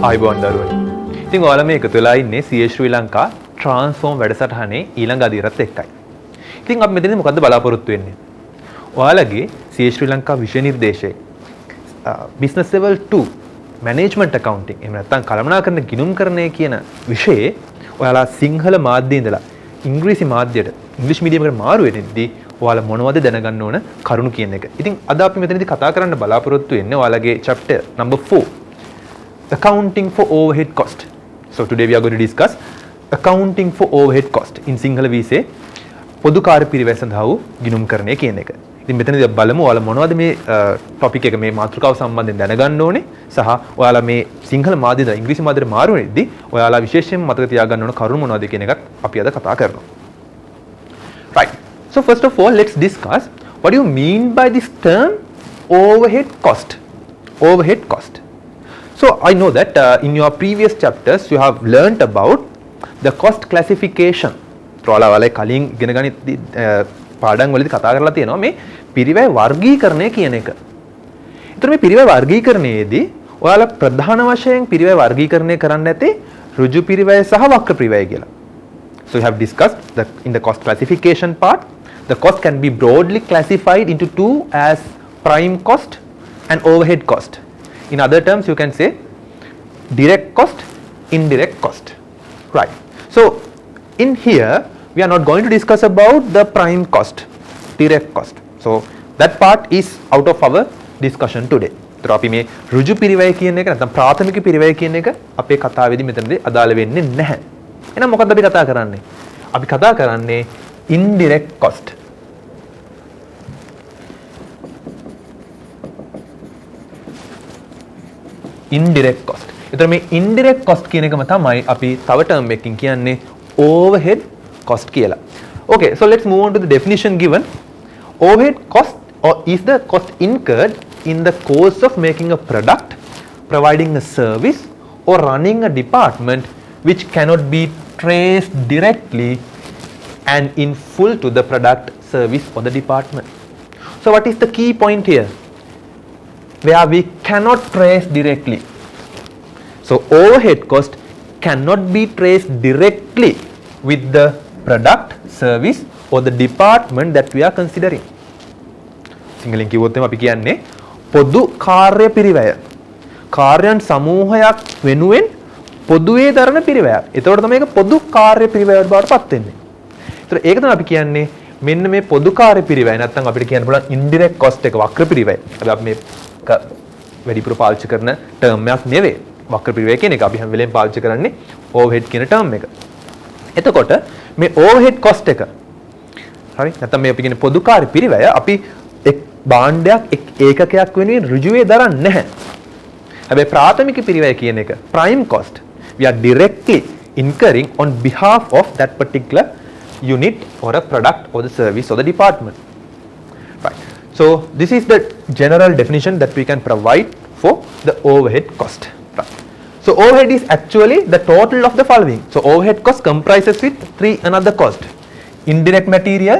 ආයුබෝවන් දරුවනේ. ඉතින් ඔයාලා මේ එකතු වෙලා ඉන්නේ CS ශ්‍රී ලංකා ට්‍රාන්ස්ෆෝම් වැඩසටහනේ ඊළඟ අදියරත් එක්කයි. ඉතින් අපි මෙතනදී මොකද්ද බලාපොරොත්තු වෙන්නේ? ඔයාලගේ CS ශ්‍රී ලංකා විෂය නිර්දේශයේ business level 2 management accounting එහෙම නැත්නම් කළමනාකරණ ගිණුම්කරණය කියන විෂයේ ඔයාලා සිංහල මාධ්‍යයේ ඉඳලා ඉංග්‍රීසි මාධ්‍යයට ඉංග්‍රීසි මීඩියම් එකට මාරු වෙද්දී ඔයාලා මොනවද දැනගන්න ඕන කරුණු කියන එක. ඉතින් අද අපි මෙතනදී කතා කරන්න බලාපොරොත්තු වෙන්නේ ඔයාලගේ chapter number 4 accounting for overhead cost. So today we are going to discuss accounting for overhead cost in Sinhala we say පොදු කාර්ය පිරිවැය සඳහා වූ ගිණුම්කරණය කියන එක. ඉතින් මෙතනදී බලමු ඔයාලා මොනවද මේ ටොපික් එක මේ මාතෘකාව සම්බන්ධයෙන් දැනගන්න ඕනේ සහ ඔයාලා මේ සිංහල මාධ්‍යයෙන් ඉංග්‍රීසි මාධ්‍යට මාරු වෙද්දී ඔයාලා විශේෂයෙන් මතක තියාගන්න ඕන කරුණු මොනවද කියන එකත් අපි අද කතා කරනවා. Right. So first of all let's discuss what do you mean by this term overhead cost. Overhead cost. So I know that in your previous chapters you have learnt about the cost classification. ඔයාලා කලින් ඉගෙන ගනිද්දී පාඩම් වලදී කතා කරලා තියෙනවා මේ පිරිවැය වර්ගීකරණය කියන එක. ඒතර මේ පිරිවැය වර්ගීකරණයේදී ඔයාලා ප්‍රධාන වශයෙන් පිරිවැය වර්ගීකරණය කරන්න ඇත්තේ ඍජු පිරිවැය සහ වක්‍ර පිරිවැය කියලා. So you have discussed that in the cost classification part the cost can be broadly classified into two as prime cost and overhead cost. In other terms you can say direct cost, indirect cost. Right. So in here we are not going to discuss about the prime cost, direct cost. So that part is out of our discussion today. ඒතර අපි මේ ඍජු පිරිවැය කියන එක නැත්නම් ප්‍රාථමික පිරිවැය කියන එක අපේ කතාවේදී මෙතනදී අදාළ වෙන්නේ නැහැ. එහෙනම් මොකක්ද අපි කතා කරන්නේ? අපි කතා කරන්නේ indirect cost. indirect cost. ඒතර මේ indirect cost කියන එකම තමයි අපි තව term එකකින් කියන්නේ overhead cost කියලා. Okay, so let's move on to the definition given. Overhead cost or is the cost incurred in the course of making a product, providing a service or running a department which cannot be traced directly and in full to the product, service or the department. So what is the key point here? Where we cannot trace directly. So overhead cost cannot be traced directly with the product, service or the department that we are considering. සිංහලෙන් කිව්වොත් අපි කියන්නේ පොදු කාර්ය පිරිවැය. කාර්යයන් සමූහයක් වෙනුවෙන් පොදුවේ දරන පිරිවැයක්. ඒතකොට තමයි ඒක පොදු කාර්ය පිරිවැය බවට පත් වෙන්නේ. ඒතර ඒක තමයි අපි කියන්නේ මෙන්න මේ පොදු කාර්ය පිරිවැය නැත්නම් අපිට කියන්න පුළුවන් indirect cost එක වක්‍ර පිරිවැය. අපි මේ වැඩිපුර පාවිච්චි කරන term එකක් නෙවෙයි. වක්‍ර පිරිවැය කියන එක අපි හැම වෙලේම පාවිච්චි කරන්නේ overhead කියන term එක. එතකොට මේ overhead cost එක හරි නැත්නම් මේ අපි කියන්නේ පොදු කාර්ය පිරිවැය අපි එක් භාණ්ඩයක් එක් ඒකකයක් වෙනුවෙන් ඍජුවේ දරන්නේ නැහැ. හැබැයි ප්‍රාථමික පිරිවැය කියන එක prime cost we are directly incurring on behalf of that particular unit or a product or the service or the department. Right. So this is the general definition that we can provide for the overhead cost. Right. So overhead is actually the total of the following. So overhead cost comprises with three another cost: indirect material,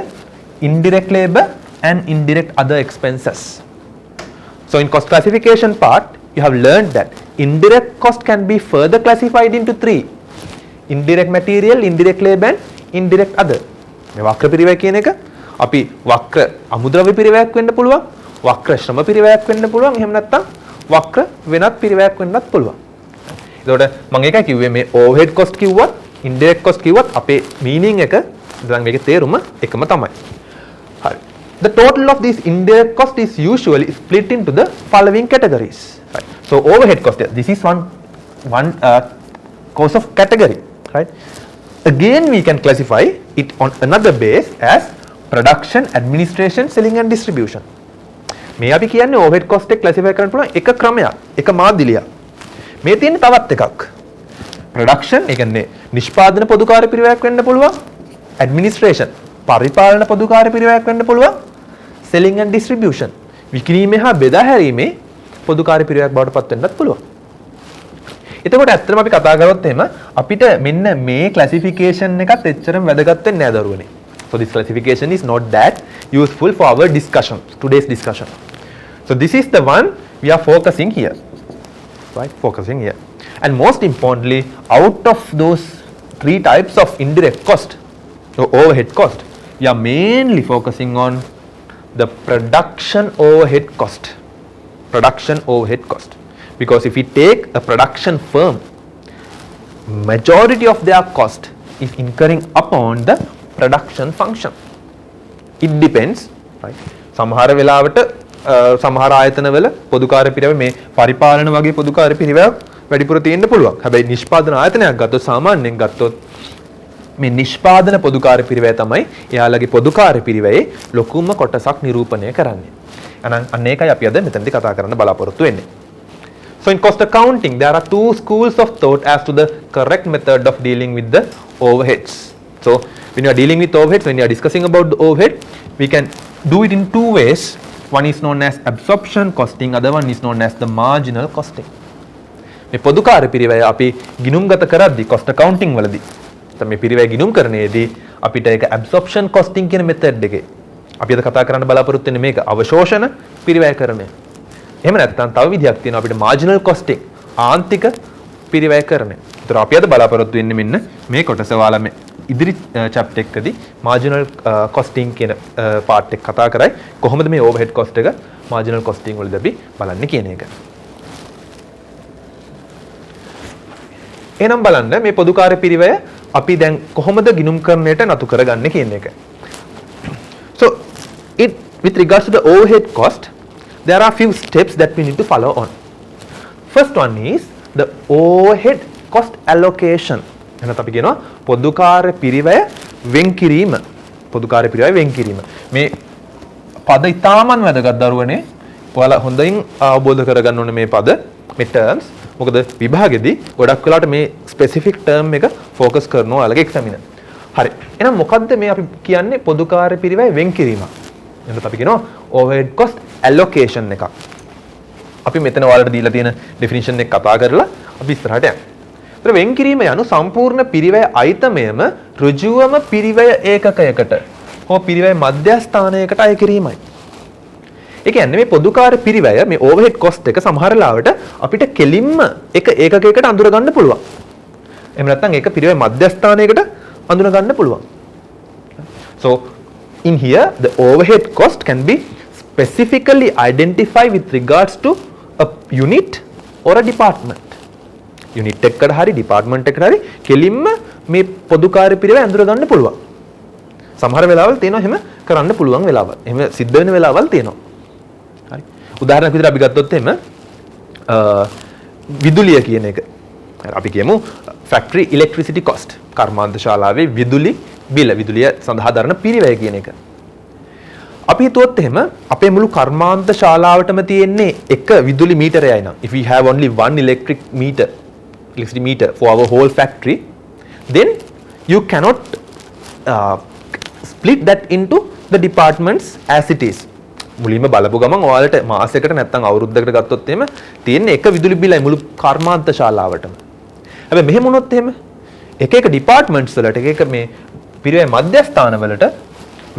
indirect labor and indirect other expenses. So in cost classification part you have learned that indirect cost can be further classified into three: indirect material, indirect labor and indirect other. මේ වක්‍ර පිරිවැය කියන එක අපි වක්‍ර අමුද්‍රව්‍ය පිරිවැයක් වෙන්න පුළුවන්, වක්‍ර ශ්‍රම පිරිවැයක් වෙන්න පුළුවන්, එහෙම නැත්නම් වක්‍ර වෙනත් පිරිවැයක් වෙන්නත් පුළුවන්. එතකොට මම ඒකයි කිව්වේ මේ overhead cost කිව්වත් indirect cost කිව්වත් අපේ meaning එක දැන් මේකේ තේරුම එකම තමයි. හරි. The total of this indirect cost is usually split into the following categories. Right. So overhead cost, this is one cost of category, right? Again we can classify it on another base as production, administration, selling and distribution. මේ අපි කියන්නේ overhead cost එක classify කරන්න පුළුවන් එක ක්‍රමයක්, එක මාදිලියක්. මේ තියෙන තවත් එකක්. production ඒ කියන්නේ නිෂ්පාදන පොදු කාර්ය පිරිවැයක් වෙන්න පුළුවන්. administration පරිපාලන පොදු කාර්ය පිරිවැයක් වෙන්න පුළුවන්. selling and distribution විකිණීමේ හා බෙදා හැරීමේ පොදු කාර්ය පිරිවැයක් බවට පත් වෙන්නත් පුළුවන්. එතකොට ඇත්තටම අපි කතා කරොත් එහෙම අපිට මෙන්න මේ classification එකත් එච්චරම වැදගත් වෙන්නේ නැහැ දරුවනේ. So this classification is not that useful for our discussion, today's discussion. So this is the one we are focusing here. Right, focusing here. And most importantly, out of those three types of indirect cost or overhead cost, we are mainly focusing on the production overhead cost. Production overhead cost. Because if we take a production firm, majority of their cost is incurring upon the production function. It depends, right? සමහර වෙලාවට සමහර ආයතනවල පොදුකාර්ය පිරිවෙ මේ පරිපාලන වගේ පොදුකාර්ය පිරිවෙක් වැඩිපුර තියෙන්න පුළුවන්. හැබැයි නිෂ්පාදන ආයතනයක් ගත්තොත් සාමාන්‍යයෙන් ගත්තොත් මේ නිෂ්පාදන පොදුකාර්ය පිරිවෙය තමයි එයාලගේ පොදුකාර්ය පිරිවෙයේ ලොකුම කොටසක් නිරූපණය කරන්නේ. අන්න ඒකයි අපි අද මෙතනදී කතා කරන්න බලාපොරොත්තු වෙන්නේ. So in cost accounting, there are two schools of thought as to the correct method of dealing with the overheads. So when you are dealing with overheads, when you are discussing about the overhead, we can do it in two ways. One is known as absorption costing, other one is known as the marginal costing. මේ පොදුකාර්ය පිරිවෙය අපි ගිණුම්ගත කරද්දී cost accounting වලදී මේ පිරිවෙය ගිණුම් කරන්නේදී අපිට ඒක absorption costing කියන method එකේ අපි අද කතා කරන්න බලාපොරොත්තු වෙන්නේ මේක අවශෝෂණ පිරිවෙයකරණය. එහෙම නැත්නම් තව විදිහක් තියෙනවා අපිට marginal costing ආන්තික පිරිවෙයකරණය. ඒතර අපි අද බලාපොරොත්තු වෙන්නේ මෙන්න මේ කොටස ඔයාලා මේ ඉදිරි chapter එකකදී marginal costing කියන part එක කතා කරයි. කොහොමද මේ overhead cost එක marginal costing වලදී අපි බලන්නේ කියන එක. එහෙනම් බලන්න මේ පොදුකාර්ය පිරිවෙය අපි දැන් කොහොමද ගිණුම්කරණයට නතු කරගන්නේ කියන එක. So with regards to the overhead cost, there are few steps that we need to follow on. First one is the overhead cost allocation. එහෙනම් අපි කියනවා පොදුකාර්ය පිරිවෙය වෙන් කිරීම. පොදුකාර්ය පිරිවෙය වෙන් කිරීම. මේ පද ඉතාමත් වැදගත් දරුවනේ. ඔයාලා හොඳින් අවබෝධ කරගන්න ඕනේ මේ පද, මේ terms. මොකද විභාගෙදී ගොඩක් වෙලාවට මේ specific term එක focus කරනවා ඔයාලගේ examiner. හරි. එහෙනම් මොකද්ද මේ අපි කියන්නේ පොදුකාර්ය පිරිවෙය වෙන් කිරීම? එහෙනම් අපි කියනවා overhead cost allocation එකක්. අපි මෙතන ඔයාලට දීලා තියෙන definition එක කතා කරලා අපි ඉස්සරහට යමු. ඒතර වෙන් කිරීම යනු සම්පූර්ණ පිරිවෙය අයිතමයම ඍජුවම පිරිවෙය ඒකකයකට හෝ පිරිවෙය මධ්‍යස්ථානයකට අය කිරීමයි. ඒ කියන්නේ මේ පොදුකාර්ය පිරිවෙය මේ overhead cost එක සමහර ලාවට අපිට කෙලින්ම එක ඒකකයකට අඳුර ගන්න පුළුවන්. එහෙම නැත්නම් ඒක පිරිවෙය මධ්‍යස්ථානයකට අඳුර ගන්න පුළුවන්. So in here the overhead cost can be specifically identified with regards to a unit or a department. Unit එකකට හරි department එකකට හරි කෙලින්ම මේ පොදුකාර්ය පිරිවෙය අඳුර ගන්න පුළුවන්. සමහර වෙලාවල් තියෙනවා එහෙම කරන්න පුළුවන් වෙලාවල්. එහෙම සිද්ධ වෙන වෙලාවල් තියෙනවා. හරි. උදාහරණයක් විදිහට අපි ගත්තොත් එහෙම විදුලිය කියන එක. අපි කියමු factory electricity cost. කර්මාන්ත ශාලාවේ විදුලි බිල විදුලිය සඳහා දරන පිරිවෙය කියන එක. අපි හිතුවොත් එහෙම අපේ මුළු කර්මාන්ත ශාලාවටම තියෙන්නේ එක විදුලි මීටරයයි නම් if we have only one electricity meter for our whole factory, then you cannot split that into the departments as it is. මුලින්ම බලපු ගමන් ඔයාලට මාසයකට නැත්නම් අවුරුද්දකට ගත්තොත් එහෙම තියෙන්නේ එක විදුලි බිලයි මුළු කර්මාන්ත ශාලාවටම. හැබැයි මෙහෙම වුණොත් එහෙම එක එක departments වලට එක එක මේ පිරිවෙය මධ්‍යස්ථාන වලට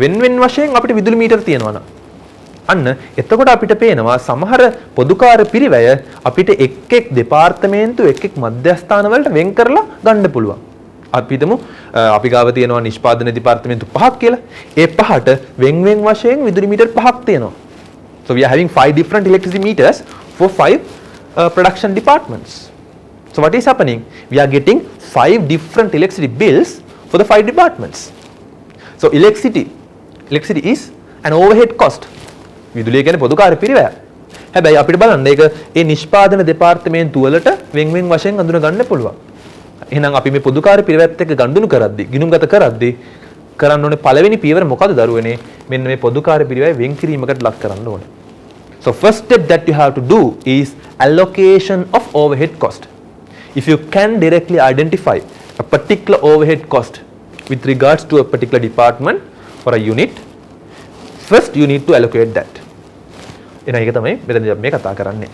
වෙන වෙන වශයෙන් අපිට විදුලි මීටර තියෙනවා නම් අන්න එතකොට අපිට පේනවා සමහර පොදුකාර්ය පිරිවෙය අපිට එක් එක් දෙපාර්තමේන්තු එක් එක් මධ්‍යස්ථාන වලට වෙන් කරලා ගන්න පුළුවන්. අපි හිතමු අපි ගාව තියෙනවා නිෂ්පාදන දෙපාර්තමේන්තු 5ක් කියලා. ඒ පහට වෙන් වෙන් වශයෙන් විදුලි මීටර 5ක් තියෙනවා. So we are having 5 different electricity meters for 5 production departments. So what is happening? We are getting 5 different electricity bills for the 5 departments. So electricity is an overhead cost. විදුලිය කියන්නේ පොදුකාර්ය පිරිවෙය. හැබැයි අපිට බලන්න ඒක ඒ නිෂ්පාදන දෙපාර්තමේන්තු වලට වෙන් වෙන් වශයෙන් අඳුන ගන්න පුළුවන්. එහෙනම් අපි මේ පොදුකාර්ය පිරිවෙත් එක්ක ගනුදෙනු කරද්දී, ගිණුම්ගත කරද්දී කරන්න ඕනේ පළවෙනි පියවර මොකද දරුවනේ? මෙන්න මේ පොදුකාර්ය පිරිවෙය වෙන් කිරීමකට ලක් කරන්න ඕනේ. So first step that you have to do is allocation of overhead cost. If you can directly identify a particular overhead cost with regards to a particular department or a unit, first you need to allocate that. එන එක තමයි මෙතනදී අපි මේ කතා කරන්නේ.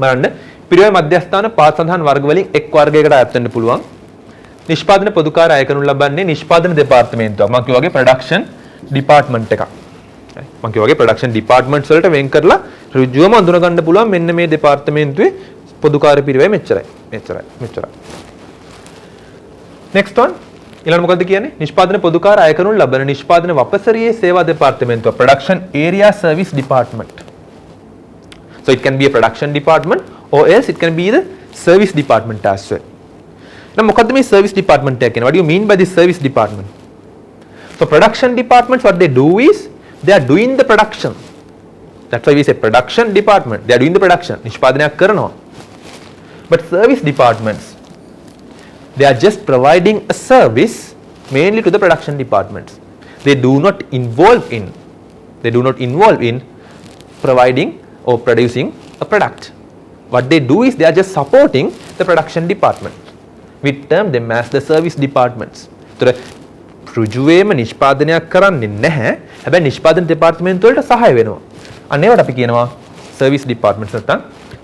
බලන්න පිරිවෙය මධ්‍යස්ථාන පාත් සඳහන් වර්ග වලින් එක් වර්ගයකට අයත් වෙන්න පුළුවන්. නිෂ්පාදන පොදුකාර්ය අය කරනු ලබන්නේ නිෂ්පාදන දෙපාර්තමේන්තුවක්. මම කියවගේ production department එකක්. මම කියවගේ production departments වලට වෙන් කරලා ඍජුවම අඳුන ගන්න පුළුවන් මෙන්න මේ දෙපාර්තමේන්තුවේ පොදුකාර්ය පිරිවැය මෙච්චරයි. next one ඊළඟ මොකද්ද කියන්නේ? නිෂ්පාදන පොදුකාර්ය අය කරනු ලබන නිෂ්පාදන වපසරියේ සේවා දෙපාර්තමේන්තුව production area service department. So it can be a production department or else it can be the service department as well. Now මොකද්ද මේ service department එක කියන්නේ? What do you mean by this service department? So production departments, what they do is they are doing the production. That's why we say production department. They are doing the production. නිෂ්පාදනයක් කරනවා. But service departments, they are just providing a service mainly to the production departments. They do not involve in providing or producing a product. What they do is they are just supporting the production department. We term them as the service departments. So ඍජුවේම නිෂ්පාදනයක් කරන්නේ නැහැ. හැබැයි නිෂ්පාදන දෙපාර්තමේන්තුව වලට සහාය වෙනවා. අන්න ඒවට අපි කියනවා service departments නැත්නම්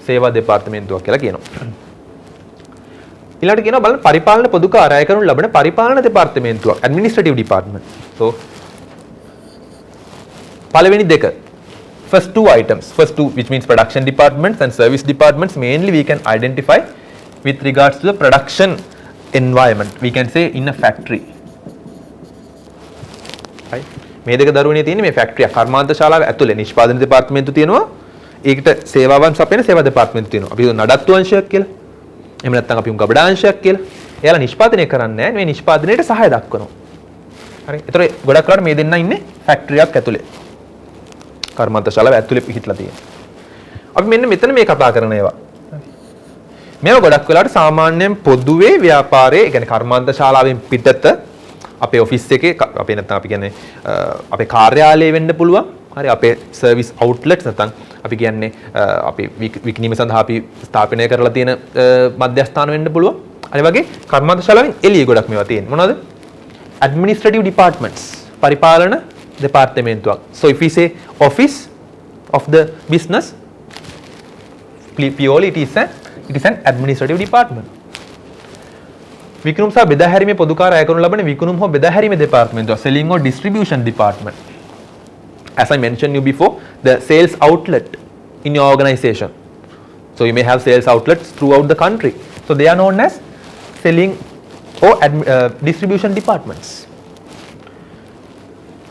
සේවා දෙපාර්තමේන්තුවක් කියලා කියනවා. ඊළඟට කියනවා බලන්න පරිපාලන පොදුකාර්ය අය කරනු ලබන පරිපාලන දෙපාර්තමේන්තුවක් administrative department. So පළවෙනි දෙක first two items, which means production departments and service departments, mainly we can identify with regards to the production environment. We can say in a factory. Right? මේ දෙක දරුවනේ තියෙන්නේ මේ ෆැක්ටරිය කර්මාන්ත ශාලාව ඇතුලේ නිෂ්පාදන දෙපාර්තමේන්තුව තියෙනවා. ඒකට සේවාවන් සපයන සේවා දෙපාර්තමේන්තුව තියෙනවා. අපි නඩත්තු අංශයක් කියලා. එහෙම නැත්නම් අපි ගබඩා අංශයක් කියලා. එයාලා නිෂ්පාදනය කරන්නේ නැහැ. මේ නිෂ්පාදනයේට සහාය දක්වනවා. හරි. ඒතර ගොඩක් වෙලාවට මේ දෙන්න ඉන්නේ ෆැක්ටරියක් ඇතුලේ. කර්මාන්ත ශාලාව ඇතුලේ පිහිටලා තියෙනවා. අපි මෙන්න මෙතන මේ කතා කරන ඒවා. මේවා ගොඩක් වෙලාවට සාමාන්‍යයෙන් පොදුවේ ව්‍යාපාරයේ, ඒ කියන්නේ කර්මාන්ත ශාලාවෙන් පිටත අපේ ඔෆිස් එකේ අපේ නැත්නම් අපි කියන්නේ අපේ කාර්යාලයේ වෙන්න පුළුවන්. හරි අපේ සර්විස් අවුට්ලට්ස් නැත්නම් අපි කියන්නේ අපි විකිණීම සඳහා අපි ස්ථාපනය කරලා තියෙන මධ්‍යස්ථාන වෙන්න පුළුවන්. අනිත් වගේ කර්මාන්ත ශාලාවෙන් එළිය ගොඩක් මේවා තියෙනවා. මොනවද? Administrative departments. පරිපාලන දෙපාර්තමේන්තුවක්. So if we say office of the business, purely it is an administrative department. විකුණුම් සහ බෙදා හැරීමේ පොදුකාර්ය අය කරනු ලබන විකුණුම් හෝ බෙදා හැරීමේ දෙපාර්තමේන්තුව selling or distribution department. As I mentioned you before, the sales outlet in your organization. So you may have sales outlets throughout the country. So they are known as selling or distribution departments.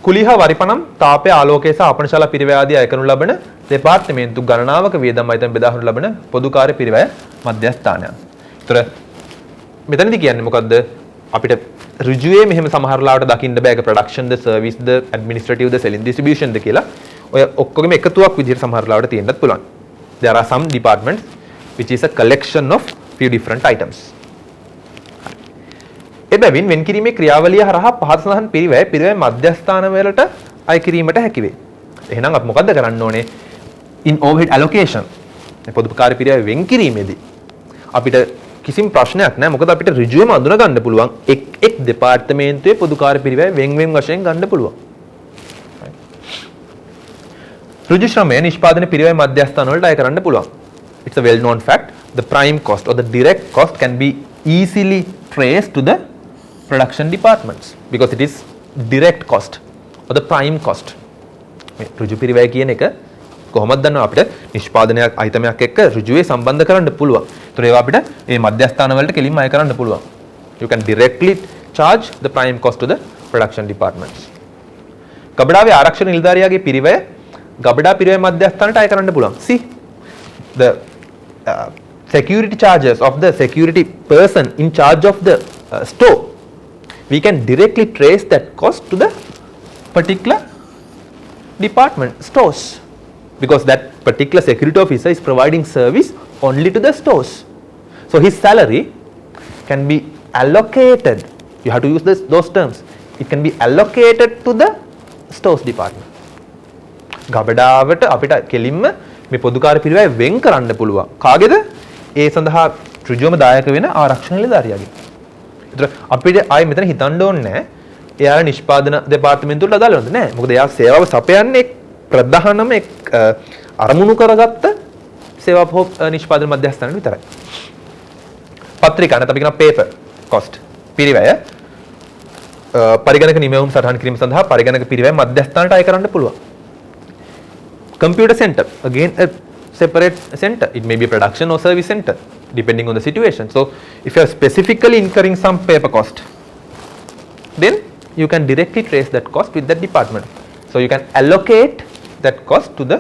කුලිහ වරිපනම් තාපය ආලෝකය සහ ආපනශාලා පිරිවැය ආදී අය කරනු ලබන දෙපාර්තමේන්තු ගණනාවක වියදම් අයිතම් බෙදා හඳුනන ලබන පොදුකාර්ය පිරිවැය මධ්‍යස්ථානයක්. ඒතර මෙතනදී කියන්නේ මොකද්ද? අපිට ඍජුවේ මෙහෙම සමහර ලාවට දකින්න බෑ ඒක production ද service ද administrative ද selling distribution ද කියලා. ඔය ඔක්කොගෙම එකතුවක් විදිහට සමහර ලාවට තියෙන්නත් පුළුවන්. There are some departments which is a collection of few different items. එබැවින් වෙන් කිරීමේ ක්‍රියාවලිය හරහා පහත සඳහන් පිරිවැය මධ්‍යස්ථාන වලට අය කිරීමට හැකි වේ. එහෙනම් අපි මොකද්ද කරන්න ඕනේ? In overhead allocation. පොදුකාර්ය පිරිවැය වෙන් කිරීමේදී අපිට කිසිම ප්‍රශ්නයක් නැහැ. මොකද අපිට ඍජුවම අඳුන ගන්න පුළුවන් එක් දෙපාර්තමේන්තුවේ පොදුකාර්ය පිරිවැය වෙන් වශයෙන් ගන්න පුළුවන්. ඍජු ශ්‍රමය නිෂ්පාදන පිරිවැය මධ්‍යස්ථාන වලට අය කරන්න පුළුවන්. It's a well known fact. The prime cost or the direct cost can be easily traced to the production departments because it is direct cost or the prime cost. මේ ඍජු පිරිවැය කියන එක කොහොමද දන්නව අපිට නිෂ්පාදනයක් අයිතමයක් එක්ක ඍජුවේ සම්බන්ධ කරන්න පුළුවන්. ඒතර ඒවා අපිට මේ මධ්‍යස්ථාන වලට කෙලින්ම අය කරන්න පුළුවන්. You can directly charge the prime cost to the production departments. ගබඩාවේ ආරක්ෂක නිලධාරියාගේ පිරිවැය ගබඩා පිරිවැය මධ්‍යස්ථානට අය කරන්න පුළුවන්. See the security charges of the security person in charge of the store. We can directly trace that cost to the particular department stores. Because that particular security officer is providing service only to the stores. So his salary can be allocated. You have to use those terms. It can be allocated to the stores department. ගබඩාවට අපිට කෙලින්ම මේ පොදුකාර්ය පිරිවැය වෙන් කරන්න පුළුවන්. කාගේද? ඒ සඳහා ඍජුවම දායක වෙන ආරක්ෂක නිලධාරියාගේ. ඒතර අපිට ආයේ මෙතන හිතන්න ඕනේ නැහැ. එයා නිෂ්පාදන දෙපාර්තමේන්තුවට අදාළ වෙනවද? නැහැ. මොකද එයා සේවාව සපයන්නේ ප්‍රධානම අරමුණු කරගත්ත සේවා හෝ නිෂ්පාදන මධ්‍යස්ථානවල විතරයි. පත්‍රිකා නැත්නම් අපි කියන paper cost පිරිවැය පරිගණක නිමවුම් සටහන් කිරීම සඳහා පරිගණක පිරිවැය මධ්‍යස්ථානට අය කරන්න පුළුවන්. Computer center, again a separate center. It may be a production or service center depending on the situation. So if you are specifically incurring some paper cost, then you can directly trace that cost with that department. So you can allocate that cost to the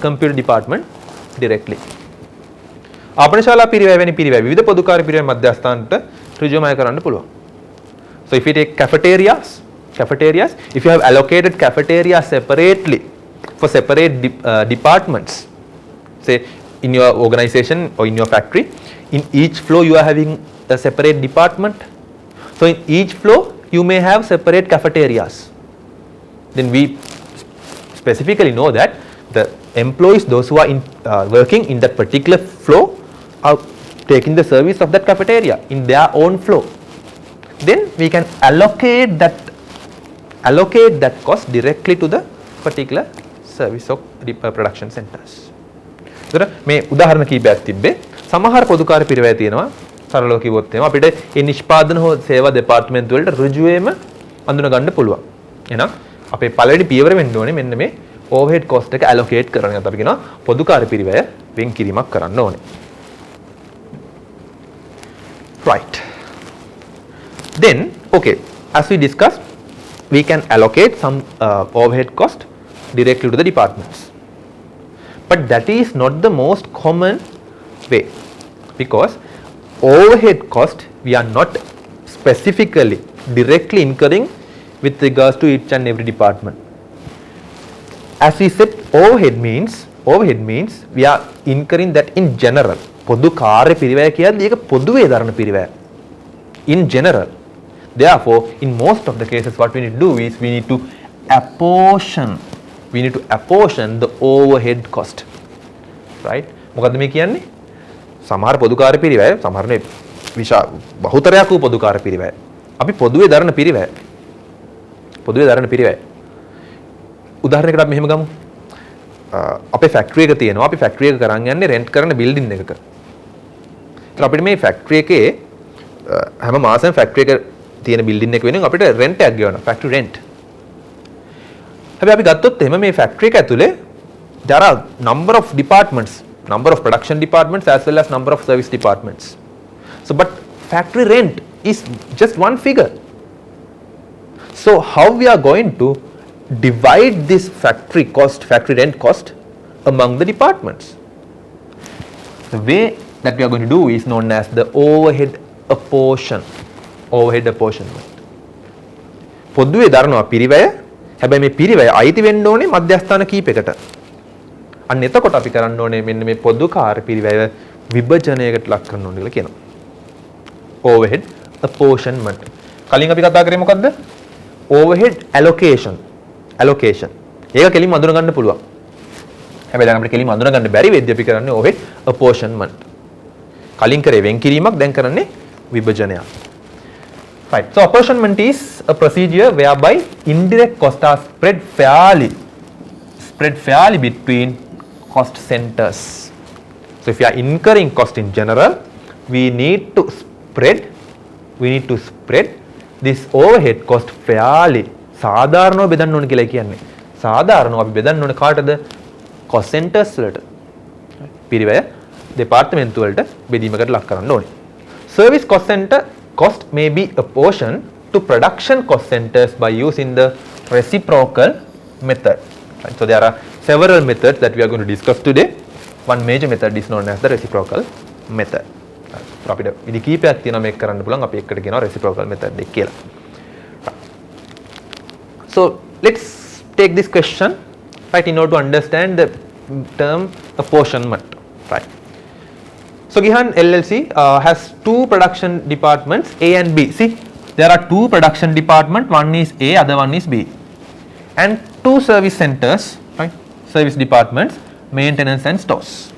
computer department directly. ආපනශාලා පිරිවැය වැනි පිරිවැය විවිධ පොදුකාර්ය පිරිවැය මධ්‍යස්ථානට ඍජුවමය කරන්න පුළුවන්. So if you take cafeterias, if you have allocated cafeterias separately for separate departments, say in your organization or in your factory, in each floor you are having a separate department. So in each floor you may have separate cafeterias. Then we specifically know that the employees, those who are working in that particular floor, are taking the service of that cafeteria in their own floor. Then we can allocate that cost directly to the particular service of production centers. ඒතර මේ උදාහරණ කීපයක් තිබ්බේ. සමහර පොදුකාර්ය පිරිවැය තියෙනවා. සරලව කිව්වොත් එහෙම අපිට මේ නිෂ්පාදන හෝ සේවා දෙපාර්තමේන්තු වලට ඍජුවේම අඳුන ගන්න පුළුවන්. එහෙනම් අපේ පළවෙනි පියවර වෙන්න ඕනේ මෙන්න මේ overhead cost එක allocate කරන එක. අපි කියනවා පොදුකාර්ය පිරිවැය වෙන් කිරීමක් කරන්න ඕනේ. Right. Then, okay, as we discussed, we can allocate some overhead cost directly to the departments. But that is not the most common way, because overhead cost we are not specifically directly incurring with regards to each and every department. As we said, overhead means we are incurring that in general. පොදු කාර්ය පිරිවැය කියද්දී ඒක පොදුවේ දරන පිරිවැය. In general. Therefore, in most of the cases, what we need to do is we need to apportion the overhead cost. Right? මොකද්ද මේ කියන්නේ? සමහර පොදු කාර්ය පිරිවැය, සමහර නේ බහුතරයක් වූ පොදු කාර්ය පිරිවැය. අපි පොදුවේ දරන පිරිවැය. උදාහරණයකට අපි මෙහෙම ගමු. අපේ ෆැක්ටරි එක තියෙනවා. අපි ෆැක්ටරි එක කරන් යන්නේ රෙන්ට් කරන බිල්ඩින් එකක. ඒත් අපිට මේ ෆැක්ටරි එකේ හැම මාසෙම ෆැක්ටරි එක තියෙන බිල්ඩින් එක වෙනුවෙන් අපිට රෙන්ට් එකක් ගෙවනවා. Factory rent. හැබැයි අපි ගත්තොත් එහෙම මේ ෆැක්ටරි එක ඇතුලේ there are number of departments, number of production departments as well as number of service departments. So but factory rent is just one figure. So how we are going to divide this factory rent cost among the departments? The way that we are going to do is known as the overhead apportionment. පොදුවේ දරනවා පිරිවැය. හැබැයි මේ පිරිවැය අයිති වෙන්න ඕනේ මධ්‍යස්ථාන කීපයකට. අන්න එතකොට අපි කරන්න ඕනේ මෙන්න මේ පොදු කාර්ය පිරිවැය විභජනයකට ලක් කරන්න ඕනේ කියලා කියනවා. overhead apportionment. කලින් අපි කතා කරේ මොකද්ද? overhead allocation. ඒක කෙලින්ම අඳුන ගන්න පුළුවන්. හැබැයි දැන් අපිට කෙලින්ම අඳුන ගන්න බැරි වෙද්දී අපි කරන්නේ overhead apportionment. කලින් කරේ වෙන් කිරීමක්, දැන් කරන්නේ විභජනයක්. Right. So apportionment is a procedure whereby indirect costs are spread fairly between cost centers. So if you are incurring cost in general, we need to spread this overhead cost fairly. සාධාරණව බෙදන්න ඕනේ කියලා කියන්නේ. සාධාරණව අපි බෙදන්න ඕනේ කාටද? cost centers වලට. පිරිවැය දෙපාර්තමේන්තු වලට බෙදීමකට ලක් කරන්න ඕනේ. Service cost center cost may be apportioned to production cost centers by using the reciprocal method. Right? So there are several methods that we are going to discuss today. One major method is known as the reciprocal method. So අපිට විදි කීපයක් තියෙනවා මේක කරන්න පුළුවන්. අපි එකට කියනවා reciprocal method එක කියලා. So let's take this question, right, in order to understand the term apportionment, right? So Gihan LLC has two production departments, A and B. See, there are two production departments, one is A, other one is B, and two service centers, right? Service departments, maintenance and stores.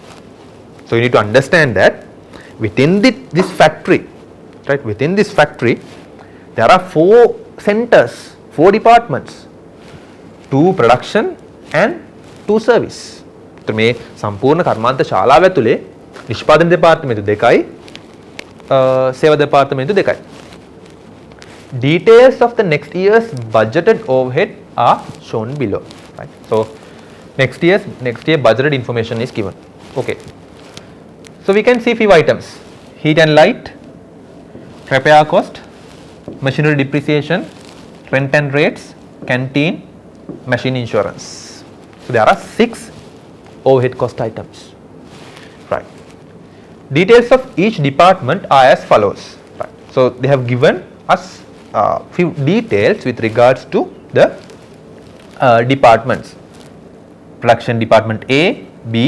So you need to understand that within this factory, right? Within this factory, there are four centers, four departments, two production and two service. So මේ සම්පූර්ණ කර්මාන්ත ශාලාව ඇතුලේ නිෂ්පාදන දෙපාර්තමේන්තු දෙකයි සේවා දෙපාර්තමේන්තු දෙකයි. Details of the next year's budgeted overhead are shown below. Right? So next year budgeted information is given. Okay, so we can see few items: heat and light, repair cost, machinery depreciation, rent and rates, canteen, machine insurance. So there are 6 overhead cost items. Right. Details of each department are as follows. Right. So they have given us few details with regards to the departments: production department A, B,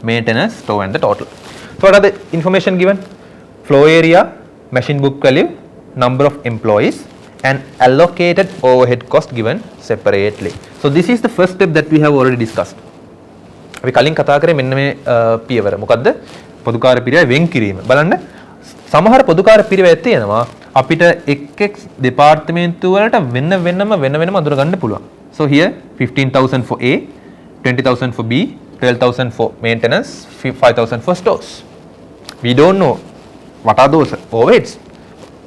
maintenance, store, and the total. So what are the information given? Floor area, machine book value, number of employees, and allocated overhead cost given separately. So this is the first step that we have already discussed. අපි කලින් කතා කරේ මෙන්න මේ පියවර. මොකද්ද? පොදුකාර පිරිවෙන් වෙන් කිරීම. බලන්න සමහර පොදුකාර පිරිවෙත් තියෙනවා අපිට එක් දෙපාර්තමේන්තු වලට වෙනම අඳුර ගන්න පුළුවන්. So here 15,000 for A, 20,000 for B, 12,000 for maintenance, 5,000 for stores. We don't know what are those overheads,